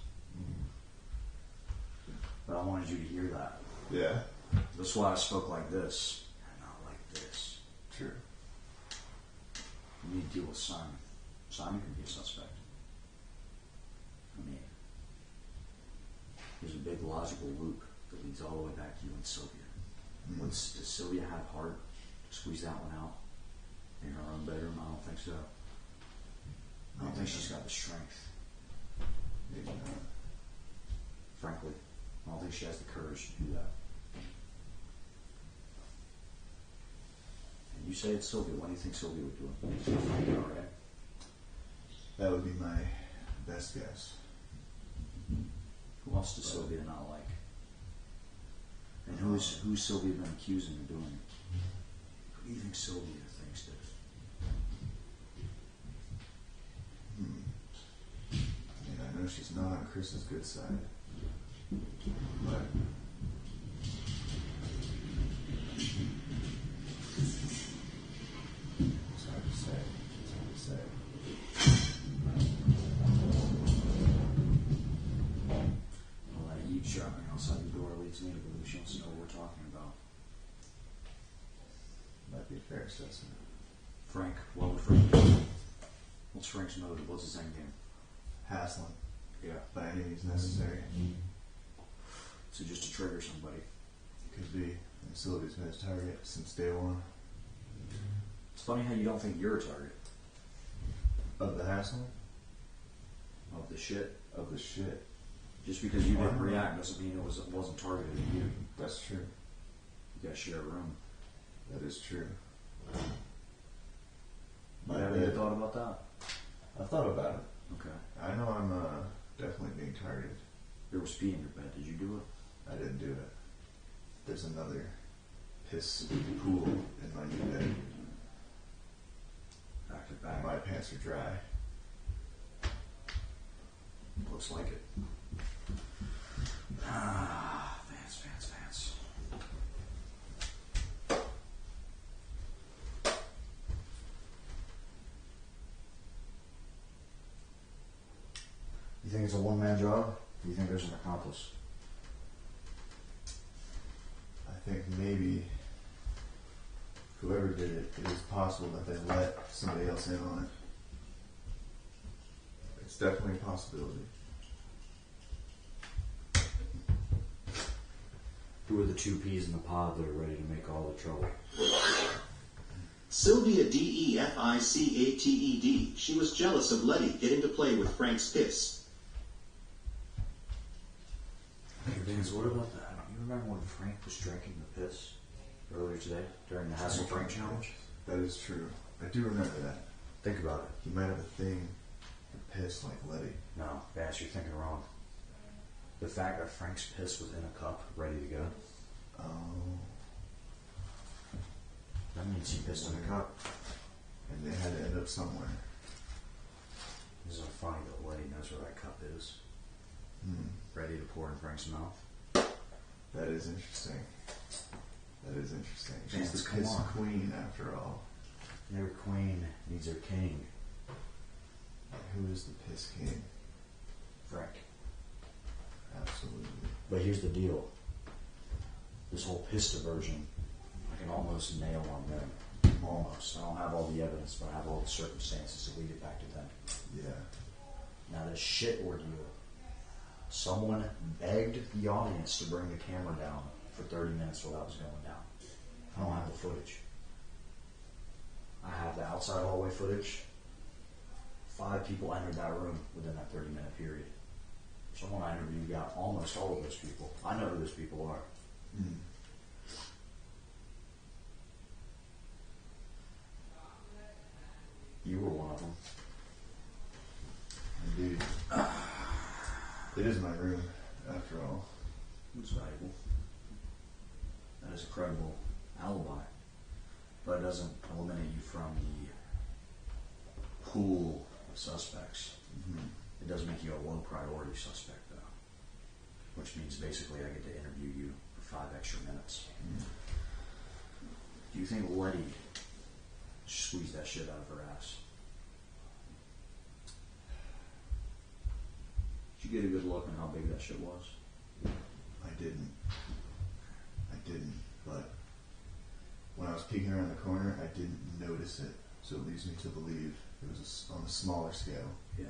But I wanted you to hear that. Yeah. That's why I spoke like this and not like this. True. You need to deal with Simon. Simon can be a suspect. I mean, there's a big logical loop that leads all the way back to you and Sylvia. Does Sylvia have heart to squeeze that one out in her own bedroom? I don't think so. I don't think she's got the strength. Maybe not. Frankly, I don't think she has the courage to do that. And you say it's Sylvia. What do you think Sylvia would do it? All right. That would be my best guess. Who else does Sylvia not like? And who's Sylvia been accusing of doing it? Who do you think Sylvia thinks did it? I mean, I know she's not on Chris's good side, but it's hard to say. It's hard to say. Well, that eavesdropping outside the door leads me to believe she wants to know what we're talking about. Might be a fair assessment. Frank, what would Frank do? What's Frank's motive? What's his end game? Hassling. Yeah. By any means necessary. So just to trigger somebody. Could be. And Sylvia's been his target since day one. It's funny how you don't think you're a target. Of the hassling? Of the shit. Of the shit. Just because you didn't react doesn't mean it wasn't targeted at you. That's true. You gotta share a room. That is true. You have any thought about that? I've thought about it. Okay. I know I'm definitely being targeted. There was pee in your bed. Did you do it? I didn't do it. There's another piss pool in my new bed. Back to back. My pants are dry. Looks like it. Vance. You think it's a one-man job? Or do you think there's an accomplice? I think maybe whoever did it, it is possible that they let somebody else in on it. It's definitely a possibility. Who are the two peas in the pod that are ready to make all the trouble? Sylvia Deficatted. She was jealous of Letty getting to play with Frank's piss. Hey, Vance, what about that? You remember when Frank was drinking the piss earlier today during the Hassle Frank challenge? That is true. I do remember that. Think about it. He might have a thing for piss like Letty. No, Vance, you're thinking wrong. The fact that Frank's piss was in a cup, ready to go. Oh. That means he pissed in a cup. And they had to end up somewhere. Isn't it funny that Letty knows where that cup is? Ready to pour in Frank's mouth? That is interesting. That is interesting. Vance, She's the come piss on. queen after all. Every queen needs her king. Who is the piss king? Frank. Absolutely. But here's the deal. This whole piss diversion, I can almost nail on them. Almost. I don't have all the evidence, but I have all the circumstances to lead it back to them. Yeah. Now this shit ordeal. Someone begged the audience to bring the camera down for 30 minutes while that was going down. I don't have the footage. I have the outside hallway footage. 5 people entered that room within that 30-minute period. Someone I interviewed got almost all of those people. I know who those people are. You were one of them. Indeed. It is my room, after all. It's valuable. That is a credible alibi. But it doesn't eliminate you from the pool of suspects. It does make you a low priority suspect, though. Which means basically I get to interview you for 5 extra minutes. Do you think Letty squeezed that shit out of her ass? Did you get a good look at how big that shit was? I I didn't, but when I was peeking around the corner, I didn't notice it, so it leads me to believe it was on a smaller scale. Yeah.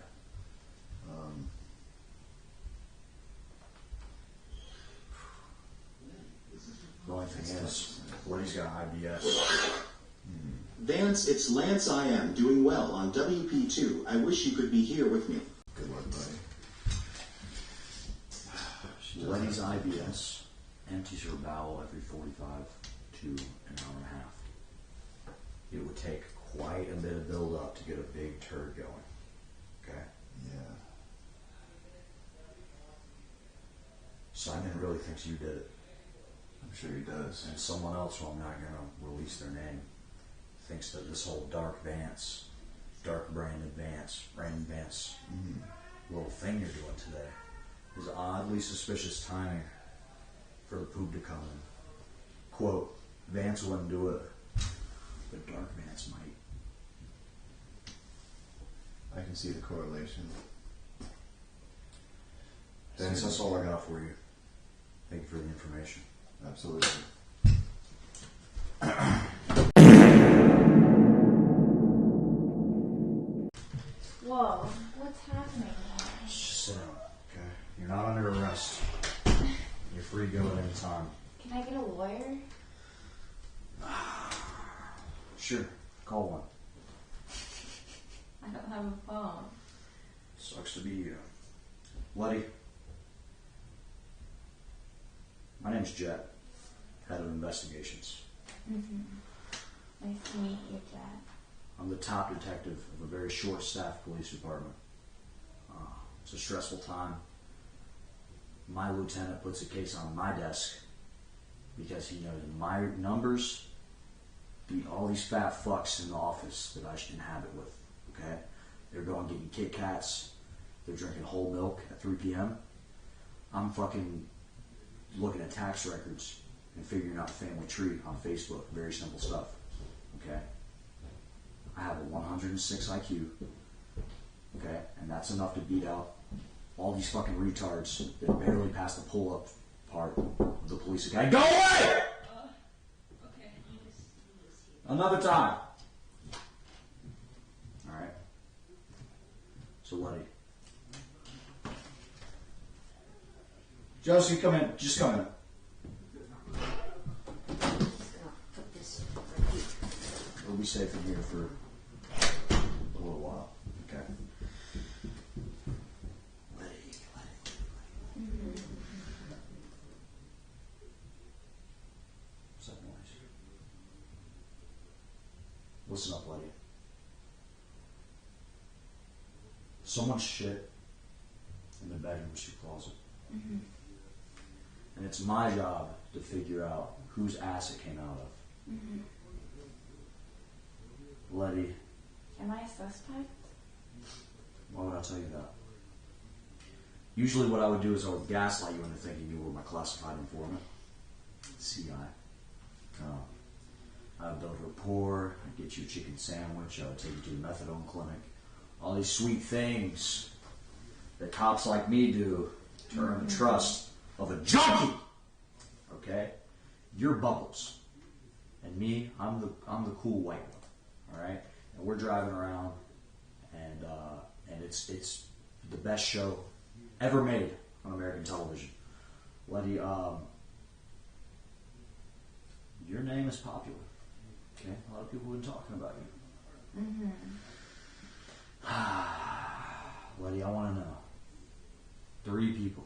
The only thing is, Letty's got IBS. Vance, it's Lance I am, doing well on WP2. I wish you could be here with me. Good luck, buddy. Letty's IBS empties her bowel every 45 to an hour and a half. It would take quite a bit of build-up to get a big turd going. Okay? Yeah. Simon really thinks you did it. I'm sure he does. And someone else, who I'm not going to release their name, thinks that this whole Brandon Vance little thing you're doing today is oddly suspicious timing for the poop to come in. Quote, Vance wouldn't do it, but Dark Vance might. I can see the correlation. Vance, that's all I got for you. Thank you for the information. Absolutely. Whoa, what's happening? Just sit down, okay? You're not under arrest. You're free to go at any time. Can I get a lawyer? Sure, call one. I don't have a phone. Sucks to be you. Letty. My name's Jet, head of investigations. Nice to meet you, Jet. I'm the top detective of a very short-staffed police department. It's a stressful time. My lieutenant puts a case on my desk because he knows my numbers beat all these fat fucks in the office that I should inhabit with. Okay? They're going getting Kit Kats. They're drinking whole milk at 3 p.m. I'm fucking looking at tax records and figuring out the family tree on Facebook. Very simple stuff. Okay? I have a 106 IQ. Okay? And that's enough to beat out all these fucking retards that barely pass the pull-up part of the police academy. Go away! Okay. Another time. Alright. So, Letty. Josie, come in. Just come in. Put this right here. We'll be safe in here for a little while. Okay. Letty. What's that noise? Listen up, Letty. Someone's shit in the bedroom suite closet. And it's my job to figure out whose ass it came out of. Letty. Am I a suspect? Why would I tell you that? Usually what I would do is I would gaslight you into thinking you were my classified informant. CI. I would build rapport, I'd get you a chicken sandwich, I would take you to the methadone clinic. All these sweet things that cops like me do to earn the trust of a junkie. Okay? You're Bubbles. And me, I'm the cool white one. Alright? And we're driving around and it's the best show ever made on American television. Letty, your name is popular. Okay? A lot of people have been talking about you. Letty, I want to know. 3 people.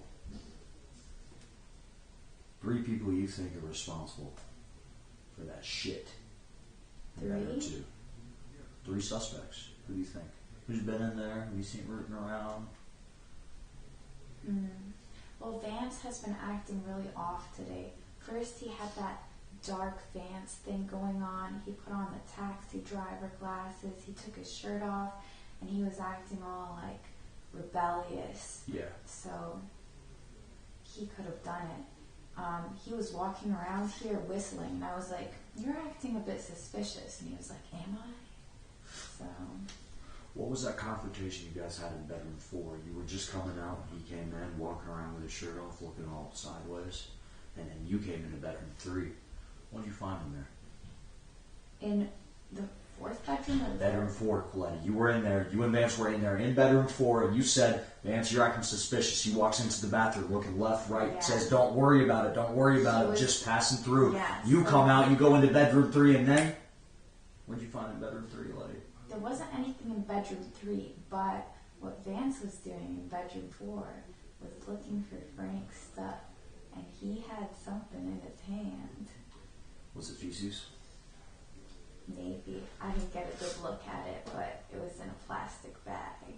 3 people you think are responsible for that shit. The other 2. 3 suspects. Who do you think? Who's been in there? Have you seen rooting around? Well, Vance has been acting really off today. First, he had that dark Vance thing going on. He put on the taxi driver glasses. He took his shirt off, and he was acting all like rebellious. Yeah. So he could have done it. He was walking around here whistling, and I was like, "You're acting a bit suspicious." And he was like, "Am I?" So. What was that confrontation you guys had in bedroom 4? You were just coming out, and he came in, walking around with his shirt off, looking all sideways, and then you came into bedroom 3. What did you find in there? In the 4th bedroom? Or bedroom 4, Letty. You were in there. You and Vance were in there in bedroom 4, and you said, Vance, you're acting suspicious. He walks into the bathroom looking left, right, says, don't worry about it, don't worry about it, just passing through. Yeah, you come out, you go into bedroom 3, and then? What did you find in bedroom 3, Letty? There wasn't anything in bedroom 3, but what Vance was doing in bedroom 4 was looking for Frank's stuff, and he had something in his hand. Was it feces? Maybe. I didn't get a good look at it, but it was in a plastic bag.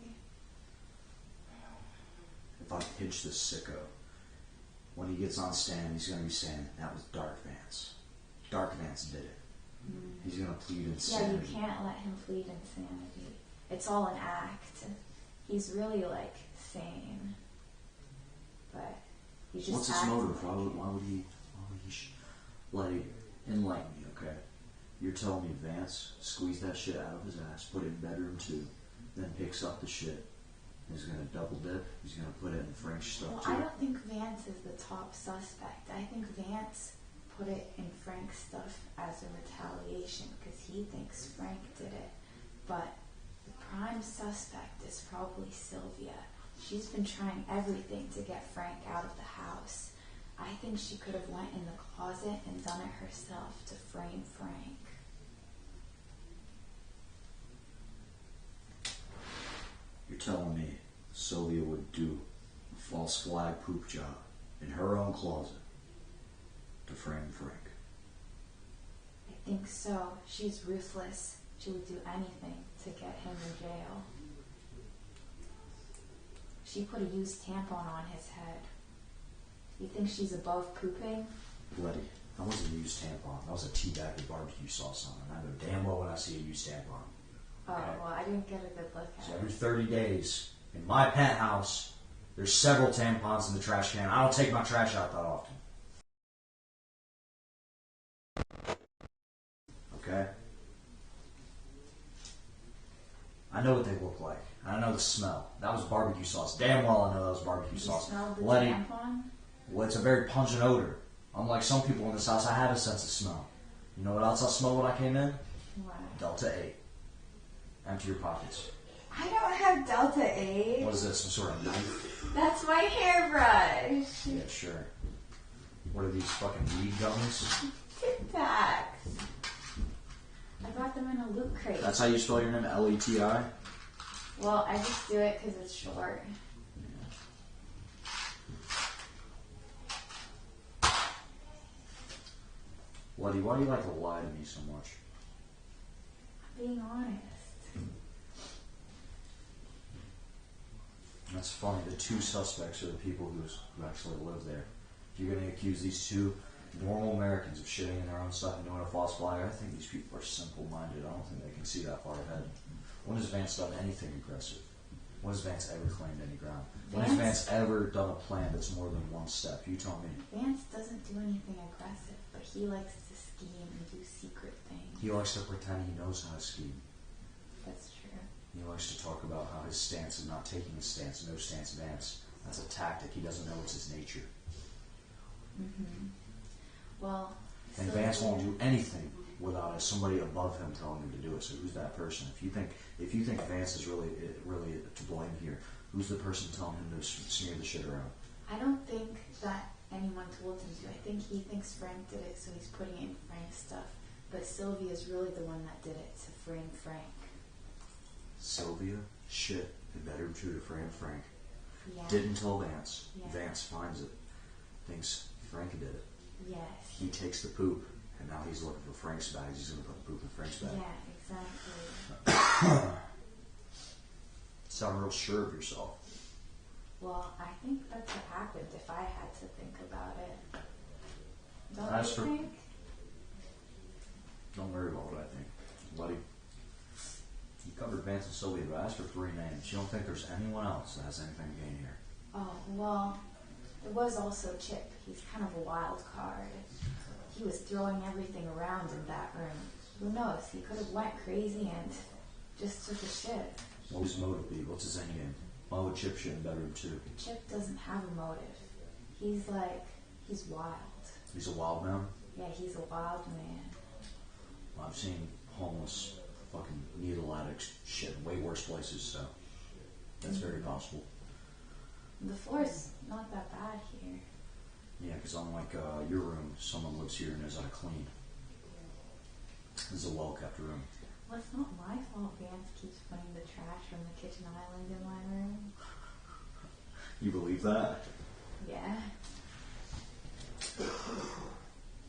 If I pitch this sicko, when he gets on stand, he's going to be saying, that was Dark Vance. Dark Vance did it. He's going to plead insanity. Yeah, you can't let him plead insanity. It's all an act. He's really, like, sane. But he's just what's his acting motive? like Why would he Letty, enlighten me, okay? You're telling me Vance squeezed that shit out of his ass, put it in bedroom 2, then picks up the shit. He's going to double dip. He's going to put it in Frank's stuff too. I don't think Vance is the top suspect. I think Vance put it in Frank's stuff as a retaliation because he thinks Frank did it. But the prime suspect is probably Sylvia. She's been trying everything to get Frank out of the house. I think she could have went in the closet and done it herself to frame Frank. You're telling me Sylvia would do a false flag poop job in her own closet to frame Frank? I think so. She's ruthless. She would do anything to get him in jail. She put a used tampon on his head. You think she's above pooping? Letty, that wasn't a used tampon. That was a tea bag with barbecue sauce on it. I know damn well when I see a used tampon. Oh, well, I didn't get a good look at So it. every 30 days, in my penthouse, there's several tampons in the trash can. I don't take my trash out that often. Okay? I know what they look like. I know the smell. That was barbecue sauce. Damn well I know that was barbecue sauce. You smelled the Letty, tampon? well, it's a very pungent odor. Unlike some people in this house, I have a sense of smell. You know what else I smelled when I came in? What? Delta 8. Empty your pockets. I don't have Delta 8. What is this, some sort of knife? That's my hairbrush. Yeah, sure. What are these fucking weed gummies? Tic Tacs. I got them in a loot crate. That's how you spell your name, L-E-T-I? Well, I just do it because it's short. Letty, why do you like to lie to me so much? I'm being honest. That's funny. The 2 suspects are the people who actually live there. If you're going to accuse these 2 normal Americans of shitting in their own stuff and doing a false flag, I think these people are simple-minded. I don't think they can see that far ahead. When has Vance done anything aggressive? When has Vance ever claimed any ground? When has Vance ever done a plan that's more than one step? You tell me. Vance doesn't do anything aggressive, but he likes to scheme and do secret things. He likes to pretend he knows how to scheme. That's true. He likes to talk about how his stance is not taking a stance, no stance Vance. That's a tactic. he doesn't know it's his nature. Mm-hmm. Well, And Vance won't do anything without somebody above him telling him to do it. So who's that person? If you think Vance is really to blame here, who's the person telling him to smear the shit around? I don't think that anyone told him to. I think he thinks Frank did it, so he's putting it in Frank's stuff. But Sylvia is really the one that did it to frame Frank. Sylvia shit in bedroom 2 to frame Frank. Yeah. Didn't tell Vance. Yeah. Vance finds it. Thinks Frank did it. Yes. He takes the poop, and now he's looking for Frank's bags. He's going to put the poop in Frank's bag. Yeah, exactly. Sound real sure of yourself. Well, I think that's what happened if I had to think about it. Don't As you for- think? Don't worry about what I think. Letty, you covered Vance and Sylvia, but I asked for 3 names. You don't think there's anyone else that has anything to gain here? Oh, well, there was also Chip. He's kind of a wild card. He was throwing everything around in that room. Who knows? He could have went crazy and just took a shit. What would his motive be? What's his end game? Why would Chip shit in bedroom 2? Chip doesn't have a motive. He's wild. He's a wild man? Yeah, he's a wild man. Well, I've seen homeless fucking needle addicts shit in way worse places, so that's very possible. The floor's not that bad here. Yeah, because unlike your room, someone lives here and knows how to clean. This is a well-kept room. Well, it's not my fault Vance keeps putting the trash from the kitchen island in my room. You believe that? Yeah.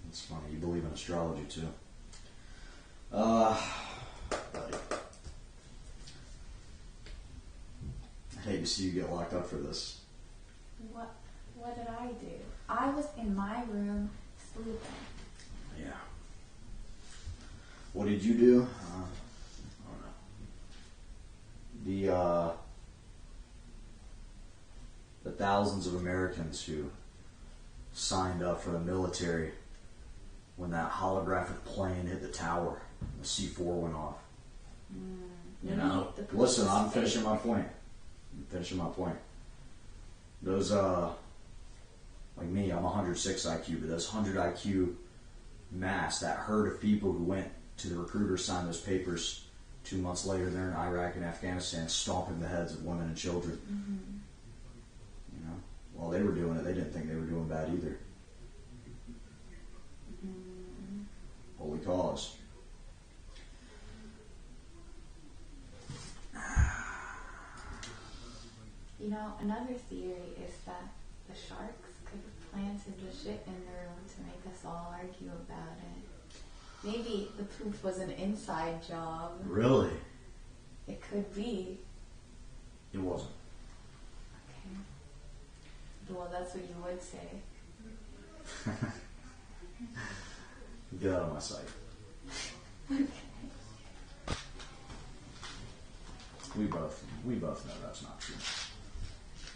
It's funny. You believe in astrology, too. Buddy. I hate to see you get locked up for this. What did I do? I was in my room sleeping. Yeah. What did you do? I don't know. The thousands of Americans who signed up for the military when that holographic plane hit the tower, the C4 went off. You know? Listen, I'm finishing my point. Those, like me, I'm 106 IQ, but those 100 IQ mass, that herd of people who went to the recruiters, signed those papers, 2 months later they're in Iraq and Afghanistan stomping the heads of women and children. You know? While they were doing it, they didn't think they were doing bad either. Holy cause. You know, another theory is that the sharks could have planted the shit in the room to make us all argue about it. Maybe the poop was an inside job. Really? It could be. It wasn't. Okay. Well, that's what you would say. Get out of my sight. Okay. We both know that's not true.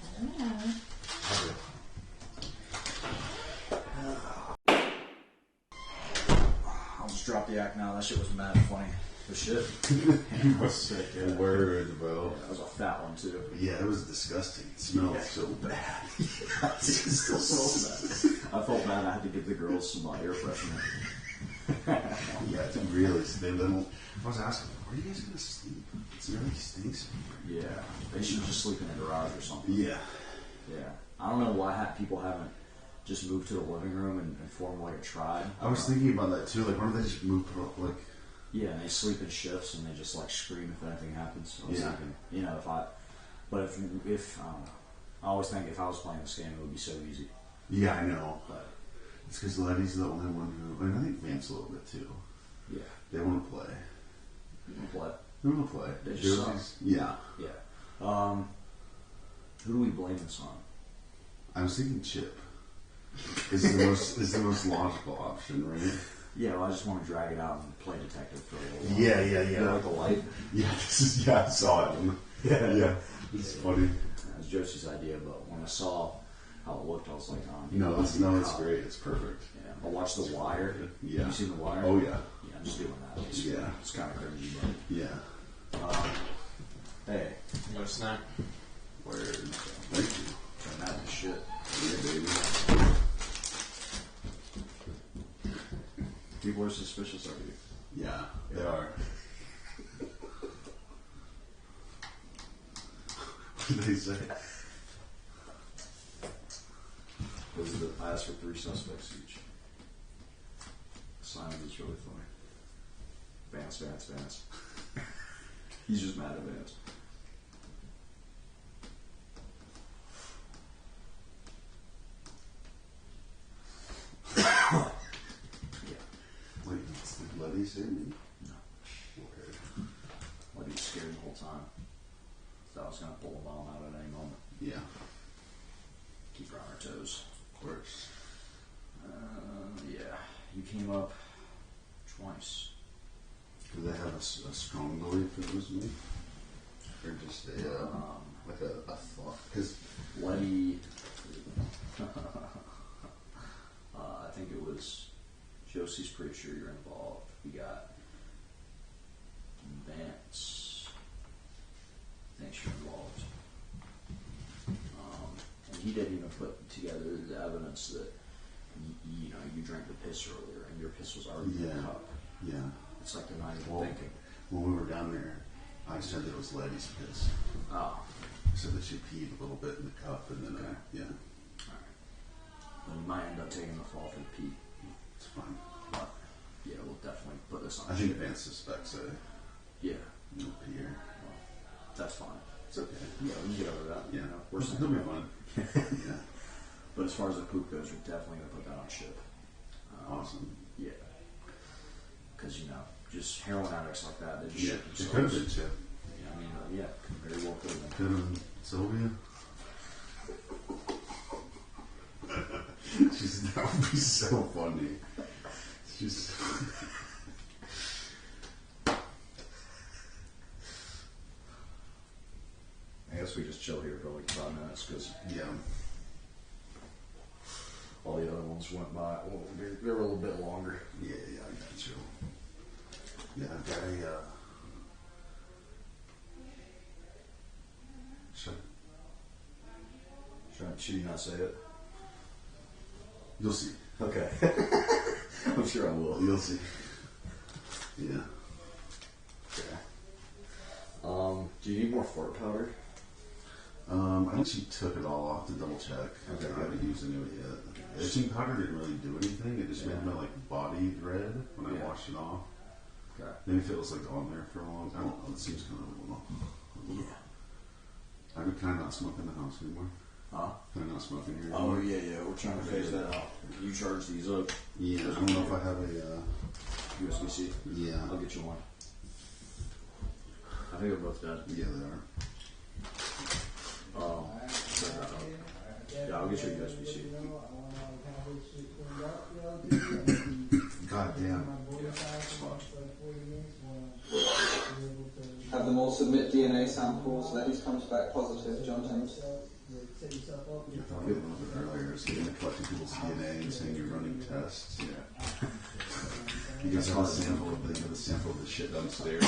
I don't know. I'll just drop the act now. That shit was mad funny. The shit. You was sick. Word, bro. Yeah, that was a fat one too. Yeah, it was disgusting. It smelled so bad. It still smells bad. I felt bad. I had to give the girls some air freshener. Yeah, it's really. They little. I was asking, where are you guys gonna sleep? It really stinks. Yeah, they should just sleep in a garage or something. Yeah. Yeah. I don't know why people haven't just moved to the living room and formed like a tribe. I was thinking about that too. Like, why don't they just move like? Yeah, and they sleep in shifts and they just like scream if anything happens. So I was thinking, you know, if I don't know. I always think if I was playing this game, it would be so easy. Yeah, I know. But it's because Letty's the only one who, and I think Vance a little bit too. Yeah, they want to play. You want to play? They want to play. They just suck. Yeah. Yeah. Who do we blame this on? I was thinking Chip. Is the most logical option, right? Yeah, well, I just want to drag it out and play detective for a little while. Yeah. You know, like the light. Yeah, I saw it. Yeah. It's funny. That was Josie's idea, but when I saw how it looked, I was like, oh, it's great. It's perfect. Yeah. I watched The Wire. Yeah. Have you seen The Wire? Oh, yeah. Yeah, I'm just doing that. It's kind of crazy, but. Yeah. Hey. You got a snack? Word. Thank you. Trying that and shit. Yeah, baby. People are suspicious of you. Yeah, they are. What did they say? I asked for 3 suspects each. Simon is really funny. Vance. He's just mad at Vance. Wait, did Letty say me? No. Weird. Letty was scared the whole time. Thought I was going to pull a bomb out at any moment. Yeah. Keep her on her toes. Of course. Yeah. You came up twice. Do they have a strong belief it was me? Or just like a thought? Because Letty... I think it was... Josie's pretty sure you're involved. We got Vance. he didn't even put together the evidence that you know you drank the piss earlier and your piss was already in the cup. Yeah. It's like they're not even thinking. When we were down there, I said that it was Letty's piss. Oh. I said that she peed a little bit in the cup, and then yeah. All right. Well, you might end up taking the fall for the pee. It's fine. But yeah, we'll definitely put this on. I think Vance suspects it. Yeah. No pee here. Well, that's fine. It's okay. Yeah, we can get over that. Yeah. You know, worst It'll be fun. Yeah. But as far as the poop goes, we're definitely going to put that on ship. Awesome. Yeah. Because, you know, just heroin addicts like that, they just Yeah, shit it themselves. could have been Chip. Yeah, I mean, yeah, very well could have been. Could have been Sylvia. That would be so funny. She's... I guess we just chill here for like 5 minutes because all the other ones went by. Well, they were a little bit longer. Yeah, I got you. Yeah, I've got a. Should you not say it? You'll see. Okay. I'm sure I will. You'll see. Yeah. Okay. Do you need more fart powder? I think she took it all off to double check. Okay. I haven't used any of it yet. Itching powder didn't really do anything. It just made my body red when I washed it off. Okay. Maybe if it was on there for a long time. I don't know. It seems kind of a little. Yeah. Can I not smoke in the house anymore? Huh? Can I not smoke in here Oh, anymore? yeah. We're trying to phase that out. You charge these up. Yeah, I don't know if I have a USB-C. Yeah. I'll get you one. I think they're both dead. Yeah, they are. Yeah, I'll get you a USB-C. God damn. Have them all submit DNA samples. Letty's comes back positive. John James. I thought a little bit earlier, so you're collecting people's DNA and saying you're running tests. Yeah. You guys have a sample of the shit downstairs.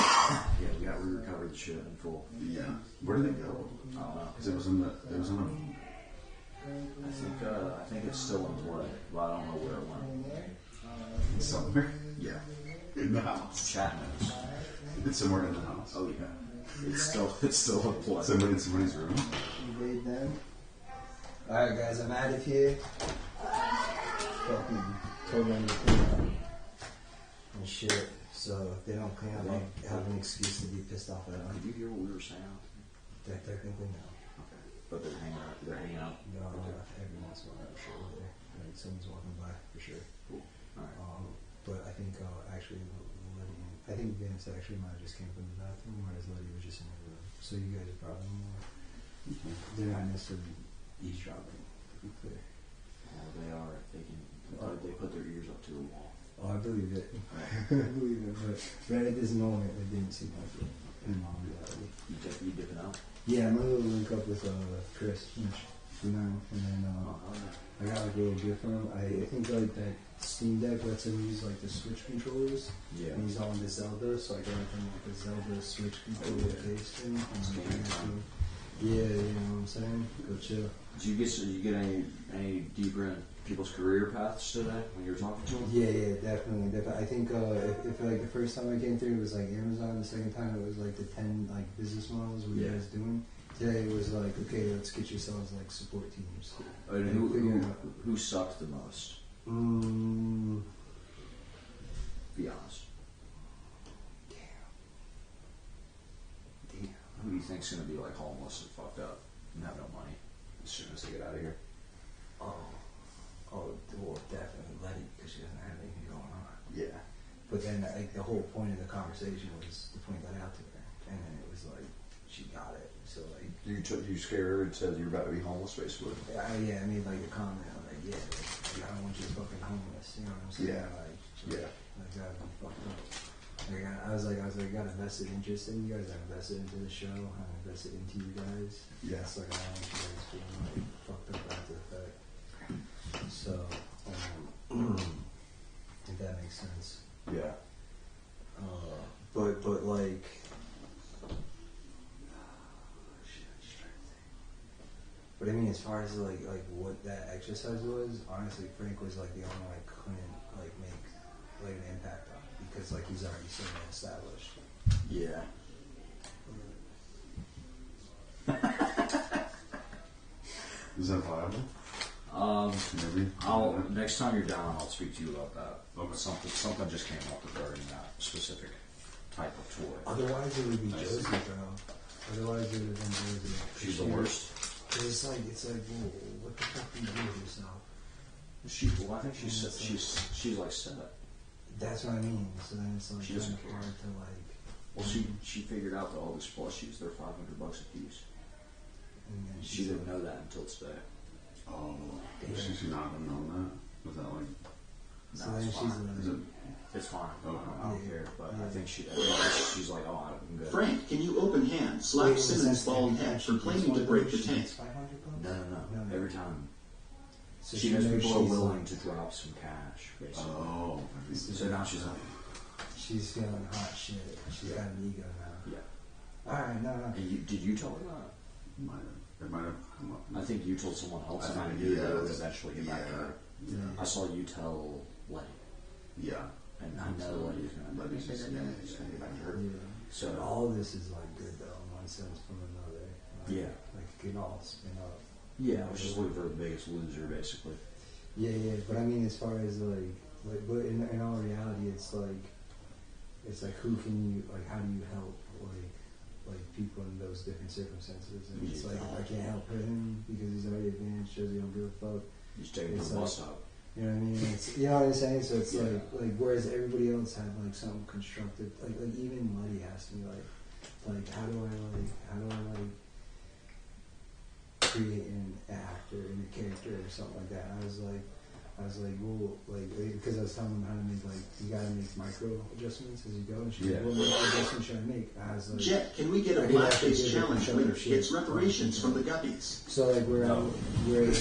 Yeah, we recovered the shit in full. Yeah. Where did it go? I don't know. Because it was on I think it's still in play, but I don't know where it went. somewhere. Yeah. In the house. Chat knows. It's somewhere in the house. Oh yeah. It's still in play. Somebody in somebody's room. Invade them. Alright guys, I'm out of here. Fucking told them to clean up and shit. So if they don't clean up, I have an excuse to be pissed off at them. Did you hear what we were saying? They're technically no. Okay. But they're hanging out. No, every once in a while, I'm sure they're like someone's walking by for sure. Cool. Alright. But I think actually Letty, I think Vance actually might have just came from the bathroom, whereas Letty was just in her room. So you guys are probably more. They're not necessarily eavesdropping, to be clear. Well, they are. They put their ears up to the wall. Oh, I believe it. I believe it. But right at this moment, it didn't seem like it. In my reality. You dipping out? Yeah, I'm gonna link up with Chris, and then I got like a little gift from him. I think like that Steam Deck lets him use like the Switch controllers. Yeah. And he's on the Zelda, so I got him like a Zelda Switch controller based thing. Yeah, you know what I'm saying? Go chill. Did you get any deeper in people's career paths today when you were talking to them? Yeah, definitely. I think if like the first time I came through it was like Amazon, the second time it was like the 10 like business models what you guys doing. Today it was like, okay, let's get yourselves like support teams. And who sucked the most? Be honest. Damn. Who do you think's gonna be like homeless and fucked up and have no money as soon as they get out of here? Well, definitely Letty, because she doesn't have anything going on. Yeah. But then like the whole point of the conversation was to point that out to her, and then it was like she got it. So like You scared her and said you were about to be homeless, basically. I made like a comment like I don't want you fucking homeless. You know what I'm saying? Like that'd be fucked up. Like I was like, I got a vested interest in you guys. I'm invested into the show. I'm invested into you guys. Yeah. It's like I don't want you guys feeling like fucked up after the fact. So, if that makes sense. Yeah. But like, But I mean, as far as like what that exercise was, honestly, Frank was like the only one I couldn't like make like an impact on because like he's already so established. Yeah. Is that viable? Maybe. Next time you're down, I'll speak to you about that. Okay. Something just came up regarding that specific type of toy. Otherwise, it would be Josie, bro. Otherwise, it would have been Josie. She's the worst. Cause it's like, well, what the fuck do you do with yourself? I think she's like set. That's what I mean. So then it's like she doesn't hard to like. Well, she figured out that all these plushies, they're $500 a piece. And she didn't know that until today. Oh, should she not have known that? Was that like? So then it's fine. Okay. I don't care, but I think she's like, oh, I'm good. Frank, can you open hand slap Simmons' bald head for claiming to break the tank? No. Every time. So she knows people are willing to drop some cash, basically. Oh. So now she's like, she's feeling hot shit. She's got an ego now. Yeah. Alright, no. And did you tell her that? It might have come up. I think you told someone else, and I knew that it would eventually get back to her. Yeah. I saw you tell Letty. Yeah. And I know Letty's going to get back to her. Yeah. So all of this is like good though, in one sense from another. Like, yeah. Like it can all spin up. Yeah, I was just looking for the biggest loser, basically. Yeah. But I mean, as far as but in all reality, it's like who can you like? How do you help like people in those different circumstances? And it's like I can't help him because he's already advanced. Josie don't give a fuck. He's taking the bus out. You know what I mean? It's, you know what I'm saying? So it's like whereas everybody else had like something constructive, like even Letty asked me like how do I create an actor and a character or something like that. And I was like, well, like because I was telling them how to make you gotta make micro adjustments as you go. And she's like, what micro adjustments should I make? And I was like, Jet, can we get a blackface challenge winner? It's reparations from the guppies. So like whereas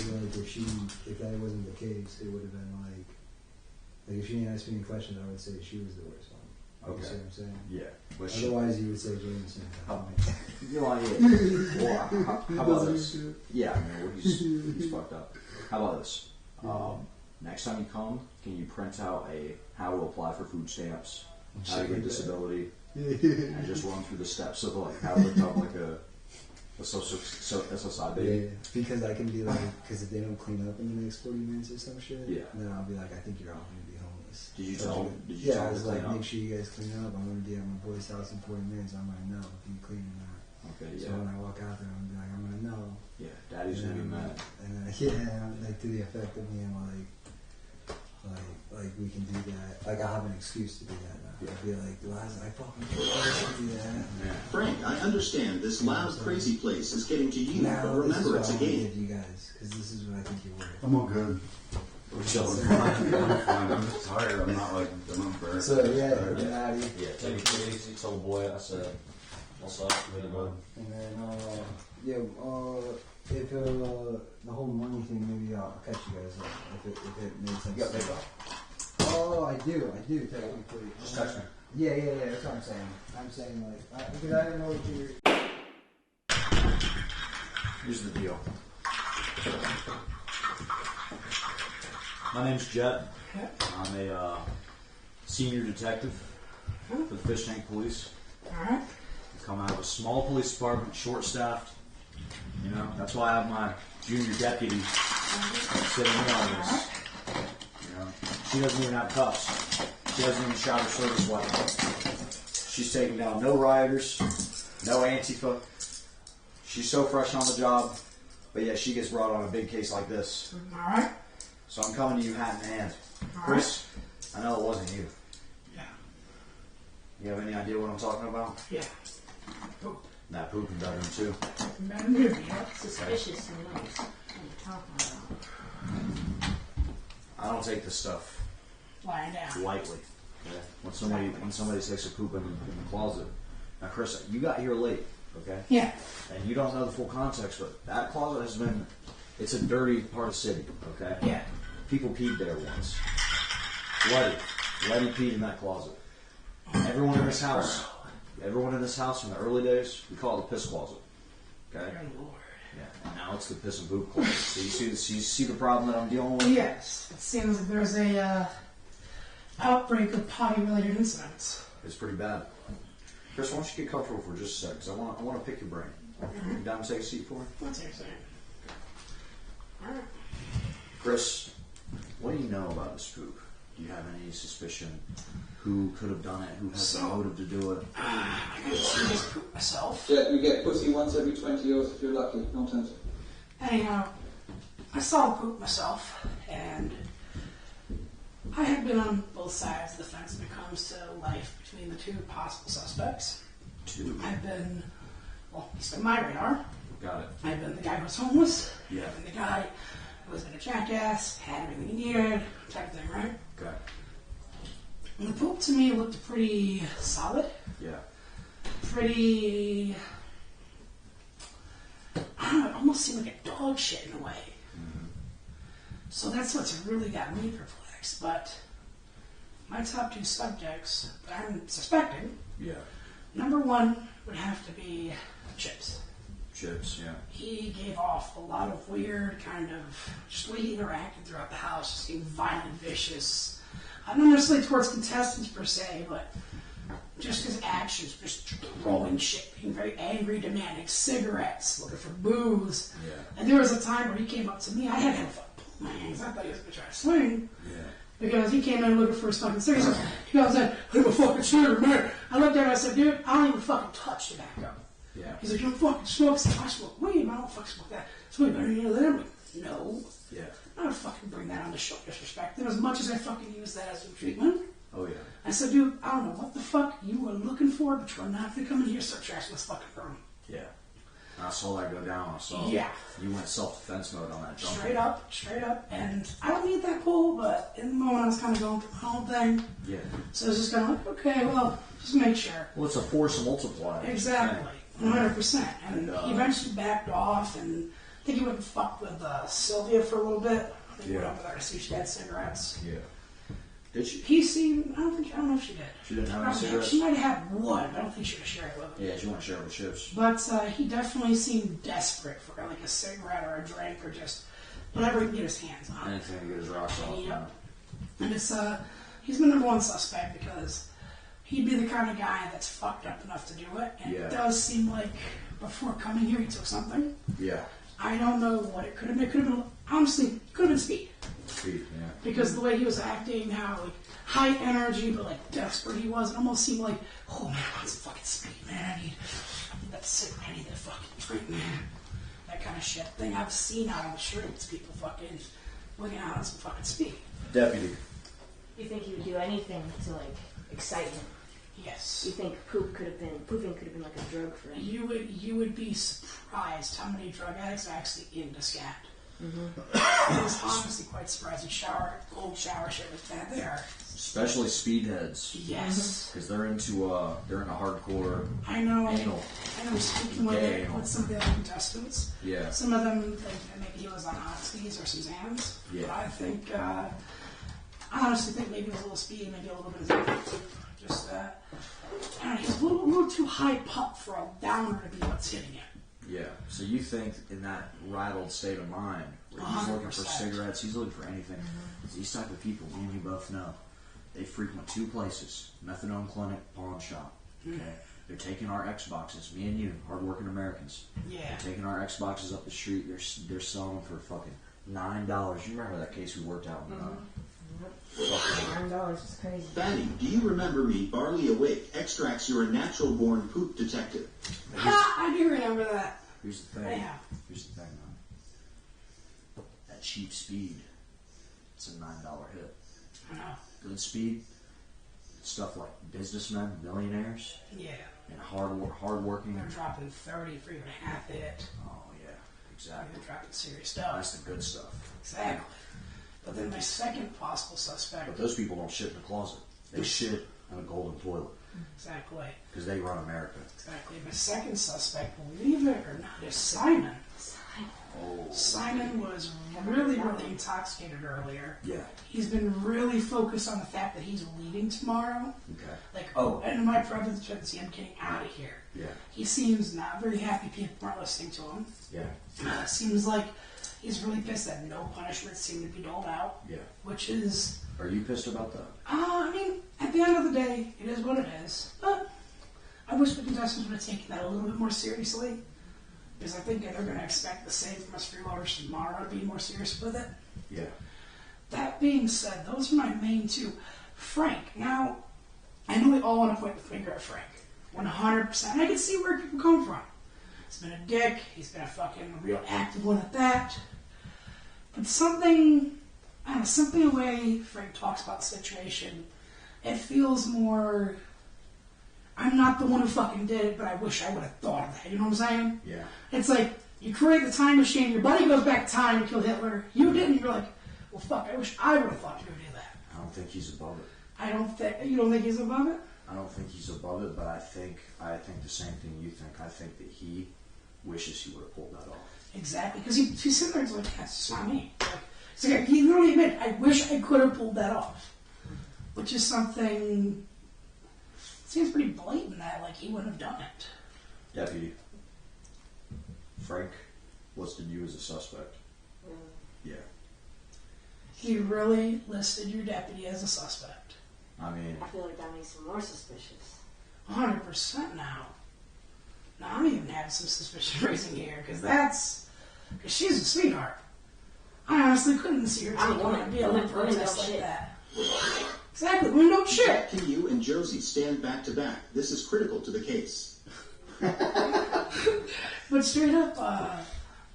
if that wasn't the case, it would have been like if she didn't ask me any questions, I would say she was the worst one. Okay. You see what I'm saying? Yeah. Otherwise, you would say Jameson. You know, well, how about this? Yeah, I mean, he's fucked up. How about this? Next time you come, can you print out how to apply for food stamps, how to get disability, and just run through the steps of how to become a SSI baby? Yeah, because I can be because if they don't clean up in the next 40 minutes or some shit, then I'll be like, I think you're all going to be homeless. Did you tell them? I was like, make sure you guys clean up. I'm going to be at my boy's house in 40 minutes. I'm going to know if you clean or not. Okay, so when I walk out there, I'm going to be like, I'm going to know. Yeah, Daddy's going to be mad. And then, to the effect of being like we can do that. Like I have an excuse to do that now. I'd be like, I fucking do that. Frank, I understand this loud, crazy place is getting to you, now, but remember it's a game. You guys, because this is what I think you're worth. I'm all good. We're chilling. I'm fine. I'm just tired. I'm not burnt. So Maddie. Yeah, take it easy. Tell the boy I said, what's up? Really good. And then if the whole money thing, maybe I'll catch you guys if it makes sense. Yeah, PayPal. Oh, I do technically. Just text me. Yeah, that's what I'm saying. I'm saying because I didn't know what you were. Here's the deal. My name's Jet. I'm a senior detective for the Fishtank Police. Alright. I come out of a small police department, short-staffed. You know, that's why I have my junior deputy sitting in on this. You know, she doesn't even have cuffs. She doesn't even shout her service weapon. She's taking down no rioters, no Antifa. She's so fresh on the job, but yeah, she gets brought on a big case like this. Alright. So I'm coming to you hat in hand. Chris, I know it wasn't you. Yeah. You have any idea what I'm talking about? Yeah. That pooping bedroom too. Suspicious who knows what you're talking about. I don't take this stuff Lying down. lightly. Okay? When somebody takes a poop in the closet. Now, Chris, you got here late, okay? Yeah. And you don't know the full context, but that closet has been. It's a dirty part of the city, okay? Yeah. People peed there once. Letty peed in that closet. Everyone in this house from the early days, we call it the piss closet. Okay? Yeah, and now it's the piss and poop club. So you see the problem that I'm dealing with? Yes. It seems like there's a outbreak of potty-related incidents. It's pretty bad. Chris, why don't you get comfortable for just a sec, because I want to pick your brain. You down to take a seat for me? Let's take a second. Alright. Chris, what do you know about this poop? Do you have any suspicion who could have done it? Who has the motive to do it? I could see this poop myself. Yeah, you get pussy once every 20 years if you're lucky. No tension. Anyhow, I saw the poop myself, and I have been on both sides of the fence when it comes to life between the two possible suspects. I've been, well, he's been my radar. Got it. I've been the guy who was homeless. Yeah. I've been the guy who has been a jackass, had everything he needed, type of thing, right? Okay. And the poop to me looked pretty solid. Yeah. Pretty, I don't know, it almost seemed like a dog shit in a way. Mm-hmm. So that's what's really got me perplexed. But my top two subjects that I'm suspecting, number one would have to be Chips. Chips, yeah. He gave off a lot of weird kind of, just the way he interacted throughout the house, just being violent, vicious. Not necessarily towards contestants per se, but just his actions, just throwing shit, being very angry, demanding cigarettes, looking for booze. Yeah. And there was a time where he came up to me, I had him pull my hands, I thought he was going to try to swing. Yeah. Because he came in looking for his fucking cigarettes. He goes in, I'm a fucking cigarette, man. I looked at him and I said, dude, I don't even fucking touch tobacco. Yeah. He's like, you don't fucking smoke. I smoke weed, I don't fucking smoke that. It's way better than you. I'm like, no. Yeah. I don't fucking bring that on to show disrespect. And as much as I fucking use that as a treatment, Oh, yeah. I said, dude, I don't know what the fuck you were looking for, but you are not going to come in here and start trashing this fucking room. Yeah. I saw that go down. I saw you went self-defense mode on that. Straight up. And I don't need that pull, but in the moment I was kind of going through my own thing. Yeah. So I was just kind of like, okay, well, just make sure. Well, it's a force multiplier. Exactly. 100%. And he eventually backed off, and I think he went and fucked with Sylvia for a little bit. I think he went over there to see if she had cigarettes. Yeah. Did she? He seemed, I don't know if she did. She didn't have any cigarettes? She might have had one, but I don't think she would have shared it with him. Yeah, she wouldn't share it with Chips. But he definitely seemed desperate for like a cigarette or a drink or just whatever he can get his hands on. Anything to get his rocks off. Yep. And it's he's my number one suspect because he'd be the kind of guy that's fucked up enough to do it. And it does seem like before coming here he took something. Yeah. I don't know what it could have been. It could have been, honestly, could have been speed. Speed, yeah. Because the way he was acting, how like high energy but like desperate he was, it almost seemed like, oh man, I want some fucking speed, man. I need that cigarette, I need that fucking drink, man. That kind of shit thing I've seen out on the streets, people fucking looking out on some fucking speed. Deputy. You think he would do anything to like excite him? Yes. You think pooping could have been like a drug for him? You would be surprised how many drug addicts are actually into scat. I was honestly quite surprised. Cold shower shit was bad there. Especially speedheads. Yes. Because they're into hardcore I know. anal. I know speaking with some of the other contestants. Yeah. Some of them think that maybe he was on oxys or some Xans. Yeah. But I think, I honestly think maybe it was a little speed, maybe a little bit of Xan. Just that. He's a little too high pop for a downer to be what's hitting him. Yeah. So you think in that rattled state of mind, where he's looking for cigarettes, he's looking for anything. These type of people, me and you both know, they frequent two places: methadone clinic, pawn shop. Okay. They're taking our Xboxes, me and you, hardworking Americans. Yeah. They're taking our Xboxes up the street. They're selling them for fucking $9. You remember that case we worked out in $9 is crazy. Fanny, do you remember me? Barley Awake extracts your natural-born poop detective. I do remember that. Here's the thing. Yeah. Here's the thing, man. That cheap speed, it's a $9 hit. I know. Good speed, stuff like businessmen, millionaires, Yeah. and hardworking. They're dropping 30 for even half it. Oh yeah, exactly. They're dropping serious stuff. That's the good stuff. Exactly. But then my second possible suspect. But those people don't shit in the closet. They shit in a golden toilet. Exactly. Because they run America. Exactly. My second suspect, believe it or not, is Simon. Simon was really, really intoxicated earlier. Yeah. He's been really focused on the fact that he's leaving tomorrow. Okay. Like, and my presence to see him getting out of here. Yeah. He seems not very happy people aren't listening to him. Yeah. Seems like he's really pissed that no punishments seem to be doled out. Yeah. Which is... Are you pissed about that? I mean, at the end of the day, it is what it is. But I wish the contestants would have taken that a little bit more seriously. Because I think they're going to expect the same from us freeloaders tomorrow to be more serious with it. Yeah. That being said, those are my main two. Frank. Now, I know we all want to point the finger at Frank. 100%. And I can see where people come from. He's been a dick. He's been a fucking real active one at that. But something, I don't know, something the way Frank talks about the situation, it feels more, I'm not the one who fucking did it, but I wish I would have thought of that. You know what I'm saying? Yeah. It's like, you create the time machine, your buddy goes back to time to kill Hitler. You didn't. You're like, well, fuck, I wish I would have thought to go do that. I don't think he's above it. You don't think he's above it? I don't think he's above it, but I think the same thing you think. I think that he wishes he would have pulled that off. Exactly, because he's sitting there and he's like, that's just not me. Like, he literally admitted, I wish I could have pulled that off. Which is something, seems pretty blatant that, like, he wouldn't have done it. Deputy, Frank listed you as a suspect. Yeah. He really listed your deputy as a suspect. I mean... I feel like that makes him more suspicious. 100% now. Now I'm even having some suspicion raising here, because she's a sweetheart. I honestly couldn't see her taking a deal in a protest like that. Exactly, we don't shit. Jack, can you and Josie stand back to back? This is critical to the case. But straight up,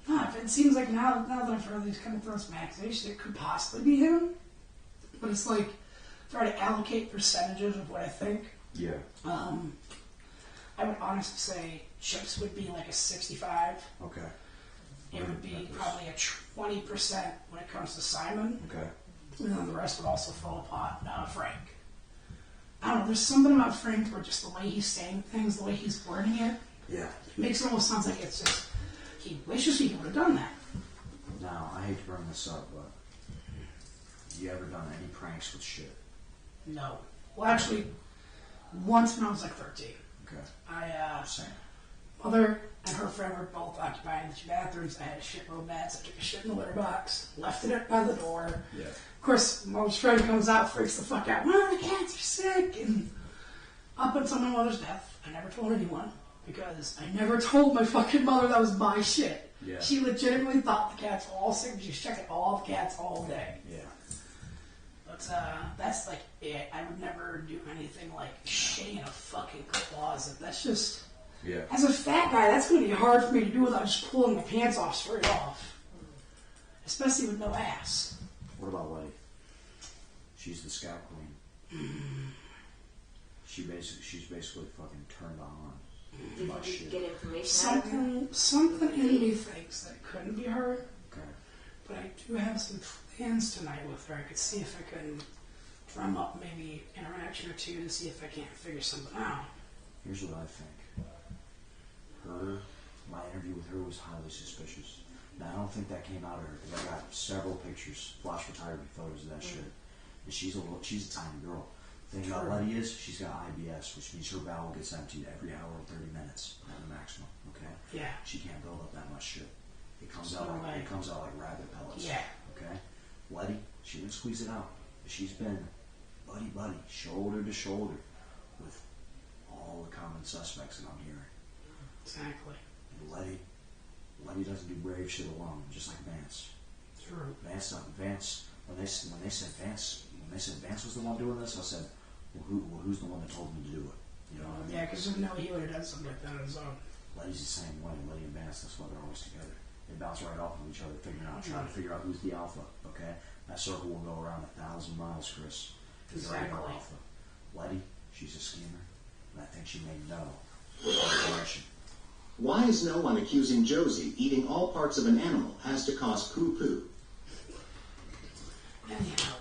it seems like now that I've heard these kind of throw some accusations, it could possibly be him. But it's like, try to allocate percentages of what I think. Yeah. I would honestly say Chips would be like a 65. Okay. It would be probably a 20% when it comes to Simon. Okay. And then the rest would also fall upon Frank. I don't know, there's something about Frank where just the way he's saying things, the way he's wording it, Yeah. makes it almost sound like it's just, he wishes he would have done that. Now, I hate to bring this up, but you ever done any pranks with shit? No. Well, actually, once when I was like 13. Okay. Same. Mother and her friend were both occupying the two bathrooms. I had a shit real bad, so I took a shit in the litter box, left it by the door. Yeah. Of course, mom's friend comes out, freaks the fuck out. Well, the cats are sick. And up until my mother's death, I never told anyone because I never told my fucking mother that was my shit. Yeah. She legitimately thought the cats were all sick. She was checking all the cats all day. Yeah. But that's like it. I would never do anything like shitting in a fucking closet. That's just... Yeah. As a fat guy, that's going to be hard for me to do without just pulling my pants off straight off. Especially with no ass. What about Letty? She's the scout queen. She's basically fucking turned on. Did you get information out of her? Something in me thinks that it couldn't be her. Okay. But I do have some plans tonight with her. I could see if I can drum up maybe an interaction or two to see if I can't figure something out. Here's what I think. My interview with her was highly suspicious. Now, I don't think that came out of her because I got several pictures, flash photography photos of that shit. And she's a tiny girl. The thing about Letty is she's got IBS, which means her bowel gets emptied every hour and 30 minutes at the maximum. Okay. Yeah. She can't build up that much shit. It comes out like rabbit pellets. Yeah. Okay. Letty, she didn't squeeze it out. She's been buddy, shoulder to shoulder with all the common suspects that I'm hearing. Exactly. And Letty doesn't do brave shit alone, just like Vance. True. Vance. When they said Vance was the one doing this, I said, well, who's the one that told him to do it? You know what I mean? Yeah, because I know he would have done something like that on his own. Letty's the same way. Letty and Vance, that's why they're always together. They bounce right off of each other, trying to figure out who's the alpha. Okay, that circle will go around 1,000 miles, Chris. Exactly. Alpha. Letty, she's a schemer, and I think she may know information. Why is no one accusing Josie eating all parts of an animal has to cause poo-poo? Anyhow,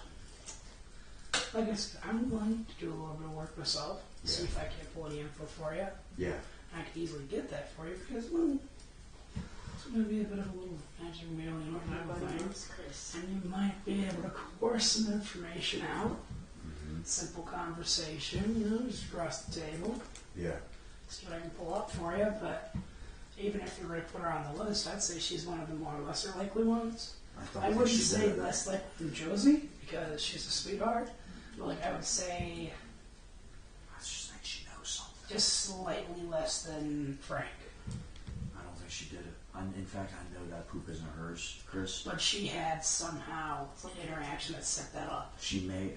like I said, I'm willing to do a little bit of work myself, see if I can pull any info for you. Yeah. I could easily get that for you because, well, It's going to be a bit of a little magic mailing thing. And you might be able to coerce some information out. Simple conversation, you know, just across the table. Yeah. See what I can pull up for you, but even if you were to put her on the list, I'd say she's one of the more lesser likely ones. I wouldn't say less likely than Josie, because she's a sweetheart. But like I would say, I just think she knows something. Just slightly less than Frank. I don't think she did it. In fact, I know that poop isn't hers, Chris. But she had somehow some interaction that set that up. She may,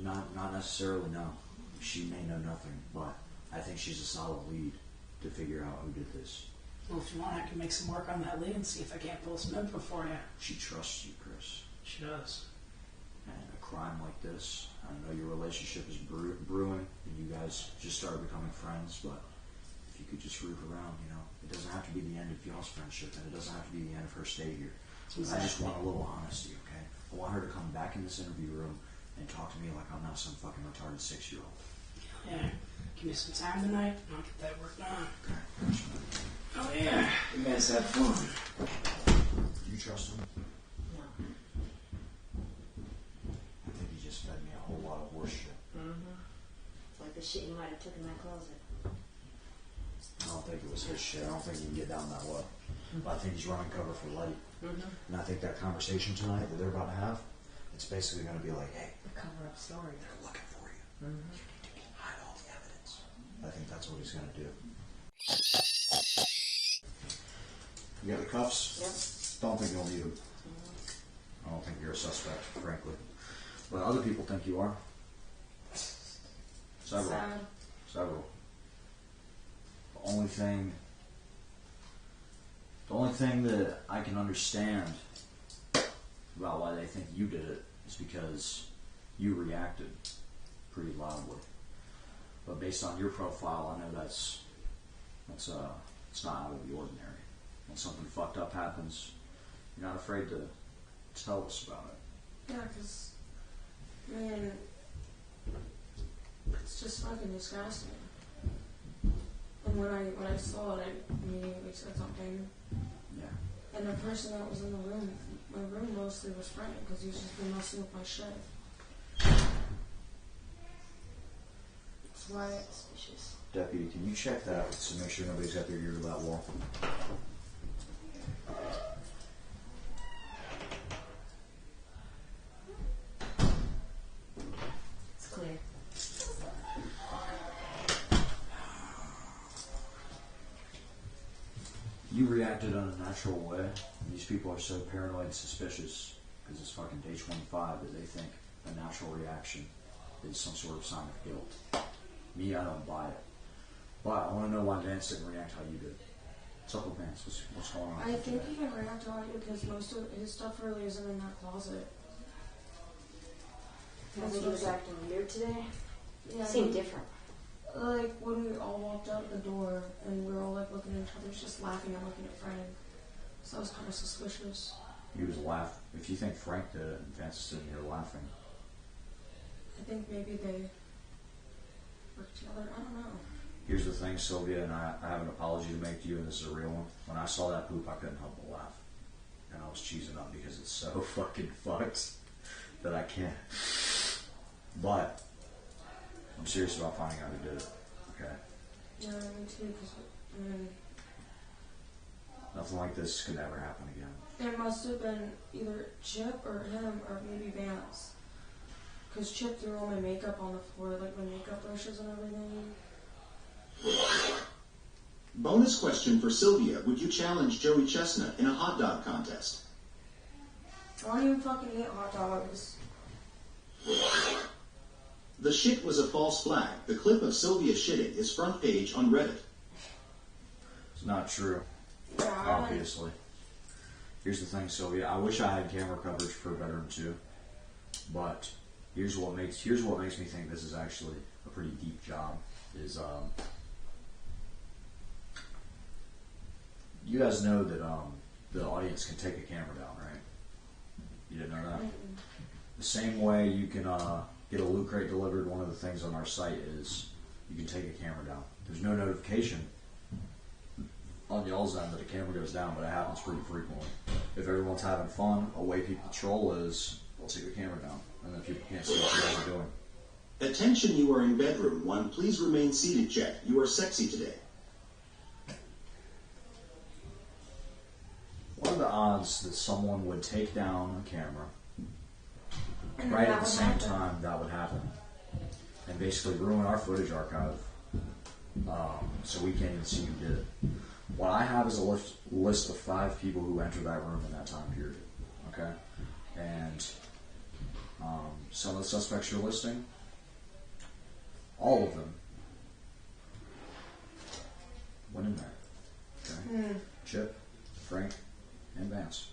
not necessarily know. She may know nothing, but I think she's a solid lead to figure out who did this. Well, if you want, I can make some work on that lead and see if I can't pull some info for you. She trusts you, Chris. She does. And a crime like this, I know your relationship is brewing, and you guys just started becoming friends, but if you could just root around, you know, it doesn't have to be the end of y'all's friendship, and it doesn't have to be the end of her stay here. Exactly. I just want a little honesty, okay? I want her to come back in this interview room and talk to me like I'm not some fucking retarded 6-year-old. Yeah. Give me some time tonight, and I'll get that work done. Okay. Oh yeah, you guys have fun. You trust him? No. I think he just fed me a whole lot of horse shit. It's like the shit you might have took in that closet. I don't think it was his shit. I don't think he can get down that low. I think he's running cover for Letty. And I think that conversation tonight that they're about to have, it's basically going to be like, hey, The cover-up story. they're looking for you. You need to hide all the evidence. I think that's what he's going to do. You got the cuffs? Yep. Don't think you'll need them. I don't think you're a suspect, frankly. But other people think you are. Several. The only thing that I can understand about why they think you did it is because you reacted pretty loudly. But based on your profile, I know it's not out of the ordinary. When something fucked up happens, you're not afraid to tell us about it. Yeah, because, man, it's just fucking disgusting. And when I saw it, I immediately said something. Yeah. And the person that was in the room, my room mostly was Frank, because he's just been messing with my shit. That's why it's suspicious. Deputy, can you check that to make sure nobody's got their ear to that wall? It's clear. You reacted in a natural way. And these people are so paranoid and suspicious because it's fucking day 25 that they think a natural reaction is some sort of sign of guilt. Me, I don't buy it. But I want to know why Vance didn't react how you did. What's up with Vance? What's going on? I think he didn't react on it because most of his stuff really isn't in that closet. Because he was acting weird today? Yeah, It seemed different. Like, when we all walked out the door and we were all, like, looking at each other, just laughing and looking at Frank. So I was kind of suspicious. He was laughing. If you think Frank did it and Vance is sitting here laughing. I think maybe they worked together. I don't know. Here's the thing, Sylvia, and I have an apology to make to you, and this is a real one. When I saw that poop, I couldn't help but laugh. And I was cheesing up because it's so fucking fucked that I can't. But I'm serious about finding out who did it, okay? Yeah, me too, because, I mean, Nothing like this could ever happen again. it must have been either Chip or him or maybe Vance. Because Chip threw all my makeup on the floor, like my makeup brushes and everything. Bonus question for Sylvia. Would you challenge Joey Chestnut in a hot dog contest? I don't even fucking eat hot dogs. The shit was a false flag. The clip of Sylvia shitting is front page on Reddit. It's not true. Yeah, Obviously. Here's the thing, Sylvia. I wish I had camera coverage for Veteran 2. But here's what makes me think this is actually a pretty deep job. Is you guys know that the audience can take a camera down, right? You didn't know that? The same way you can get a loot crate delivered, one of the things on our site is you can take a camera down. There's no notification, on y'all's end that a camera goes down, but it happens pretty frequently. If everyone's having fun, a way people troll is they'll take the camera down, and then people can't see what you guys are doing. Attention, you are in bedroom 1. Please remain seated, check. You are sexy today. What are the odds that someone would take down a camera And right that at the would same happen. time that would happen, and basically ruin our footage archive, so we can't even see who did it? What I have is a list of 5 people who entered that room in that time period, okay? And some of the suspects you're listing, all of them went in there, okay? Chip, Frank, and Vance.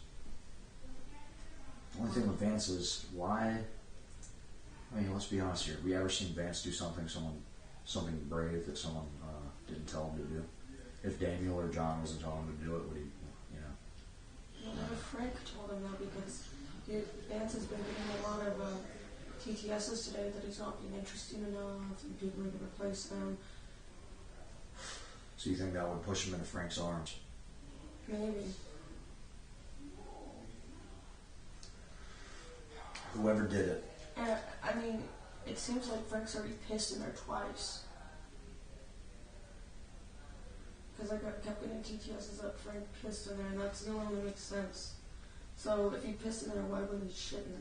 The only thing with Vance is why. I mean, let's be honest here. Have we ever seen Vance do something brave that someone didn't tell him to do? If Daniel or John wasn't telling him to do it, would he? You know. Well, Frank told him though because Vance has been getting a lot of TTSs today that he's not being interesting enough, and people need to replace them. So you think that would push him into Frank's arms? Maybe. Whoever did it. And I mean, it seems like Frank's already pissed in there twice. Because I kept getting TTSs that Frank pissed in there, and that's the only one that makes sense. So if he pissed in there, why wouldn't he shit in there?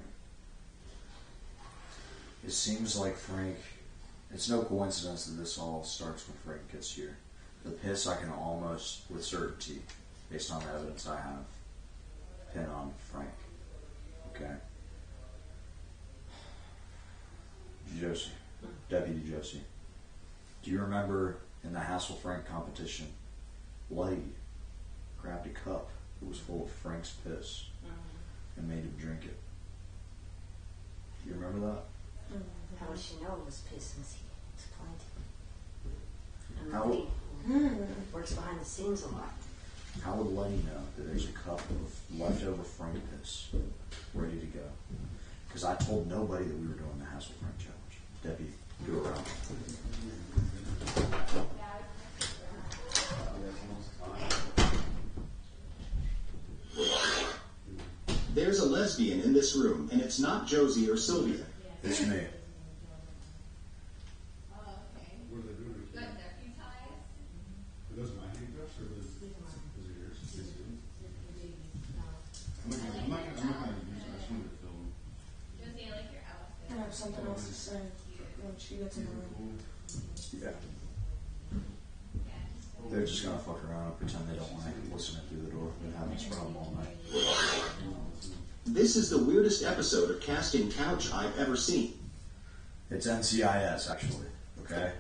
It seems like Frank. It's no coincidence that this all starts when Frank gets here. The piss I can almost, with certainty, based on the evidence I have, pin on Frank. Okay. Josie, Deputy Josie, do you remember in the Hassle Frank competition, Letty grabbed a cup that was full of Frank's piss and made him drink it? Do you remember that? How would she know it was piss since he explained it? And How- Letty works behind the scenes a lot. How would Letty know that there's a cup of leftover Frank piss ready to go? Because I told nobody that we were doing the Hassle Frank challenge. Deputy, go around. There's a lesbian in this room, and it's not Josie or Sylvia. It's me. What do they do to you? Are those my handcuffs or those yours? I'm not gonna use them. I just wanted to film. I have something else to say when she gets in the room. Yeah. They're just gonna fuck around and pretend they don't want to listen in through the door. Been having this problem all night. This is the weirdest episode of Casting Couch I've ever seen. It's NCIS, actually. Okay?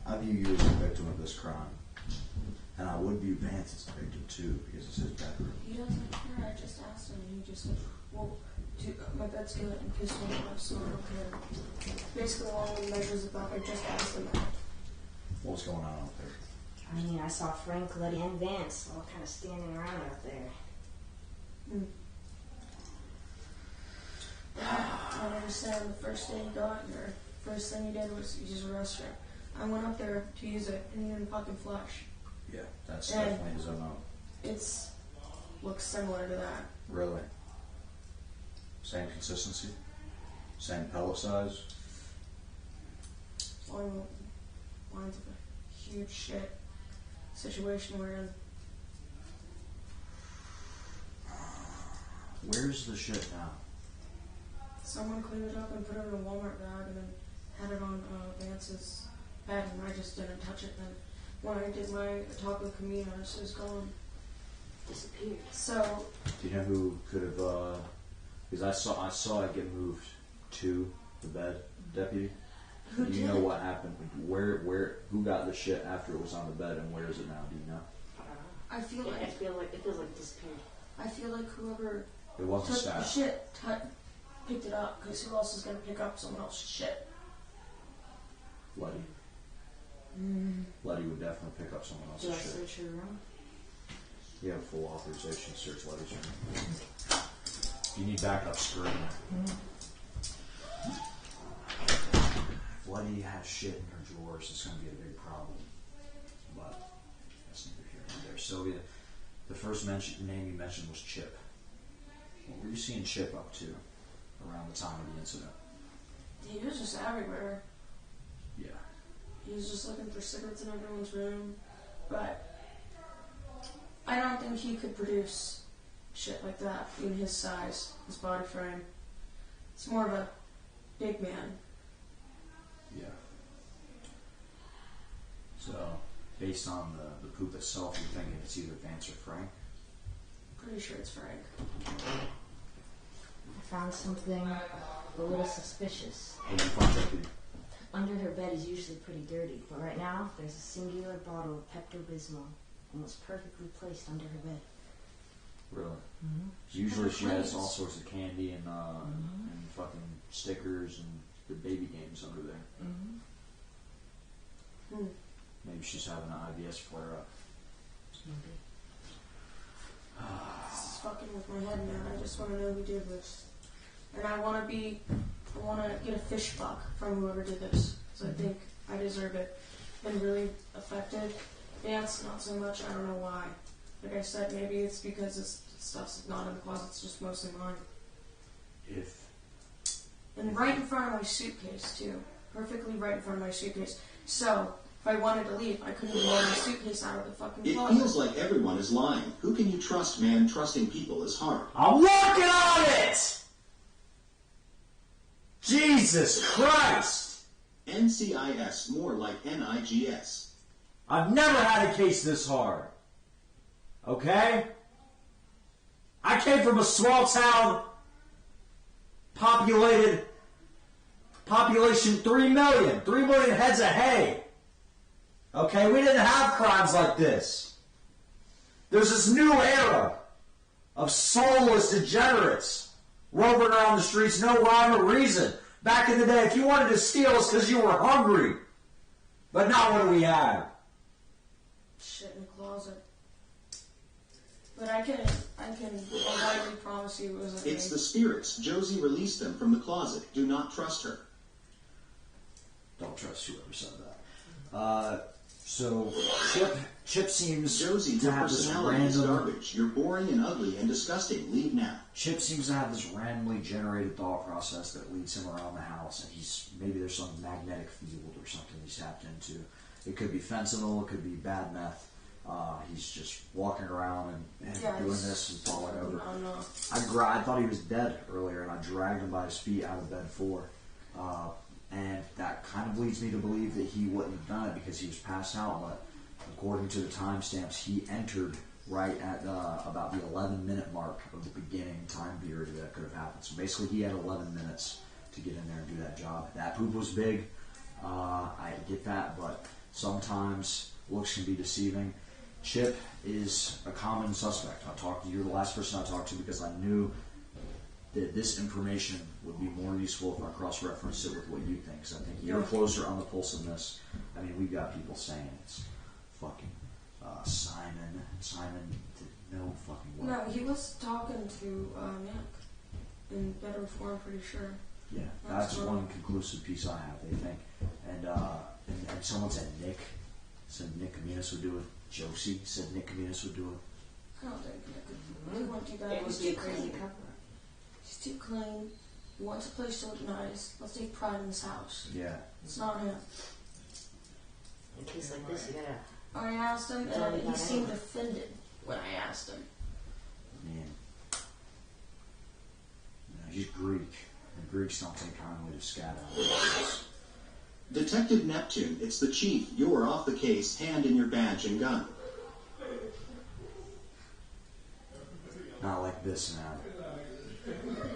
I view you as a victim of this crime. And I would view Vance as a victim too, because it's his bedroom. He doesn't care. I just asked him, and he just said, well, my bed's good and pissed me off, so I don't care. Basically, all the measures about, I just asked him that. What's going on out there? I mean, I saw Frank, Letty, and Vance all kind of standing around out there. I understand the first day he got here, first thing he did was use a restroom. I went up there to use it, and he didn't fucking flush. Yeah, that's And definitely his MO. It's looks similar to that. Really? Same consistency? Same pellet size? Along the lines of a huge shit situation we're in. Where's the shit now? Someone cleaned it up and put it in a Walmart bag and then had it on Vance's bed, and I just didn't touch it. And when I did my talk with Camino, it was gone. Disappeared. So, Do you know who could have, because I saw it get moved to the bed, Deputy. Who Do you did? know what happened? Who got the shit after it was on the bed, and where is it now? Do you know? I feel Yeah, like it feels like it disappeared. I feel like whoever It wasn't took the staff. shit picked it up, because who else is going to pick up someone else's shit? Letty. Letty would definitely pick up someone Do I else's shit. search your room? You have full authorization to search Letty's room. You need backup screen. If Letty has shit in her drawers, it's going to be a big problem. But that's neither here nor there. Sylvia, the first name you mentioned was Chip. What were you seeing Chip up to around the time of the incident? He was just everywhere. Yeah. He was just looking for cigarettes in everyone's room. But I don't think he could produce shit like that in his size, his body frame. It's more of a big man. Yeah. So, based on the poop itself, you're thinking it's either Vance or Frank? Pretty sure it's Frank. I found something a little suspicious. What did you find, Deputy? Under her bed is usually pretty dirty, but right now there's a singular bottle of Pepto-Bismol, almost perfectly placed under her bed. Really? Mm-hmm. Usually she has all sorts of candy and fucking stickers and the baby games under there. Mm-hmm. Maybe she's having an IBS flare-up. Maybe. This is fucking with my head, man. I just want to know who did this. And I want to get a fish buck from whoever did this. Because I think I deserve it. Been really affected. Vance, not so much. I don't know why. Like I said, maybe it's because this stuff's not in the closet. It's just mostly mine. And right in front of my suitcase, too. Perfectly right in front of my suitcase. So, if I wanted to leave, I couldn't even roll my suitcase out of the fucking closet. It feels like everyone is lying. Who can you trust, man? Trusting people is hard. I'm working on it! Jesus Christ! NCIS, more like NIGS. I've never had a case this hard. Okay? I came from a small town, population 3 million. 3 million heads of hay. Okay? We didn't have crimes like this. There's this new era of soulless degenerates roving around the streets, no rhyme or reason. Back in the day, if you wanted to steal, it's because you were hungry. But now what do we have? Shit in the closet. But I can widely promise you it wasn't me. It's the spirits. Josie released them from the closet. Do not trust her. Don't trust whoever said that. So Chip seems Josie, to your have this personality is random... garbage. You're boring and ugly and disgusting. Leave now. Chip seems to have this randomly generated thought process that leads him around the house, and maybe there's some magnetic field or something he's tapped into. It could be fentanyl, it could be bad meth. He's just walking around and doing this and falling over. I thought he was dead earlier, and I dragged him by his feet out of bed 4. And that kind of leads me to believe that he wouldn't have done it because he was passed out, but according to the timestamps, he entered right at about the 11-minute mark of the beginning time period that could have happened. So basically he had 11 minutes to get in there and do that job. That poop was big. I get that, but sometimes looks can be deceiving. Chip is a common suspect. You're the last person I talked to because I knew that this information would be more useful if I cross-referenced it with what you think. Because I think you're closer on the pulse of this. I mean, we've got people saying it's fucking Simon. Simon did no fucking way. No, he was talking to Nick in better form, pretty sure. Yeah, that's one conclusive piece I have, they think. And someone said Nick Caminas would do it. Josie said Nick Caminas would do it. I don't think Nick would. He won't do that. It would be a crazy cover. He's too clean. He wants a place to look nice. Let's take pride in this house. Yeah. It's not him. In a case like this, you gotta... I asked him, and he seemed offended when I asked him. Man. He's Greek. And Greeks don't take kindly to scat out. Detective Neptune, it's the chief. You are off the case. Hand in your badge and gun. Not like this, man.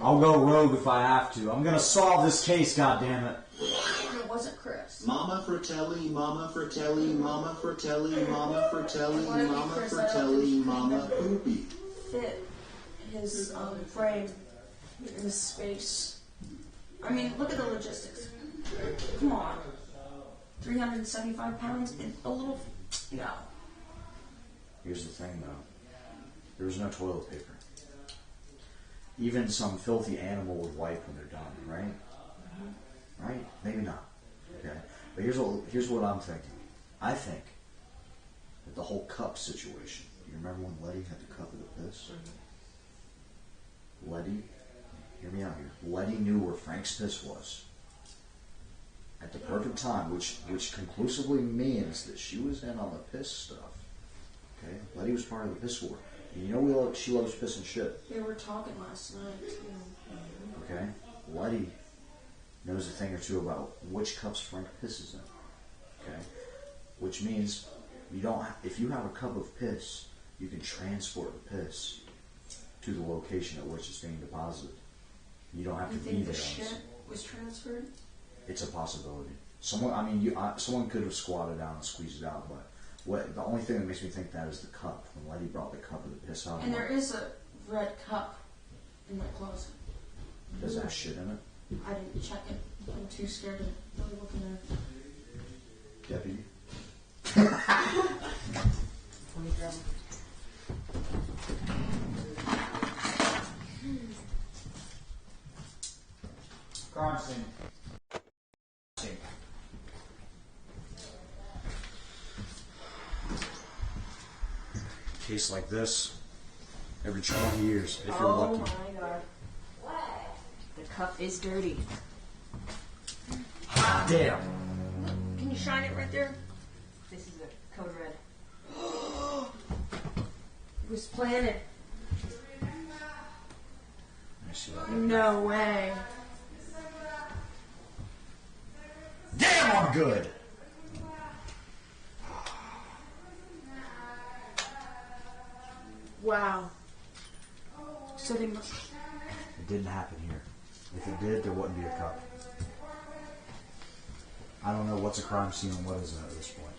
I'll go rogue if I have to. I'm gonna solve this case, goddammit. It wasn't Chris. Mama Fratelli, Mama Fratelli, Mama Fratelli, Mama Fratelli, Mama Fratelli, Mama Poopie. Fit his frame in the space. I mean, look at the logistics. Come on. 375 pounds and a little... No. Here's the thing, though. There was no toilet paper. Even some filthy animal would wipe when they're done, right? Right? Maybe not. Okay, but here's what I'm thinking. I think that the whole cup situation. Do you remember when Letty had the cup of the piss? Letty, hear me out here. Letty knew where Frank's piss was at the perfect time, which conclusively means that she was in on the piss stuff. Okay, Letty was part of the piss war. And you know she loves piss and shit. They were talking last night too. Okay, Letty knows a thing or two about which cups Frank pisses in. Okay, which means you don't. If you have a cup of piss, you can transport the piss to the location at which it's being deposited. You don't have to be there. You think the shit was transferred? It's a possibility. Someone could have squatted down and squeezed it out, but the only thing that makes me think that is the cup. When Letty brought the cup of the piss out. And there is a red cup in my closet. Does that have shit in it? I didn't check it. I'm too scared to really look in there. Deputy? Let me grab Crime scene. Case like this, every 20 years, if you're lucky. Oh my god. The cup is dirty. Hot damn. Can you shine it right there? This is a code red. It was planted. Let me see that. No way. Damn, I'm good. Wow. So they must. It didn't happen here. If it did, there wouldn't be a cup. I don't know what's a crime scene and what isn't at this point.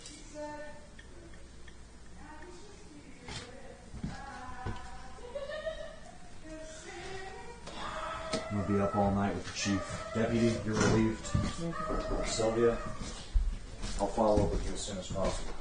I'm going to be up all night with the chief. Deputy, you're relieved. Sylvia, I'll follow up with you as soon as possible.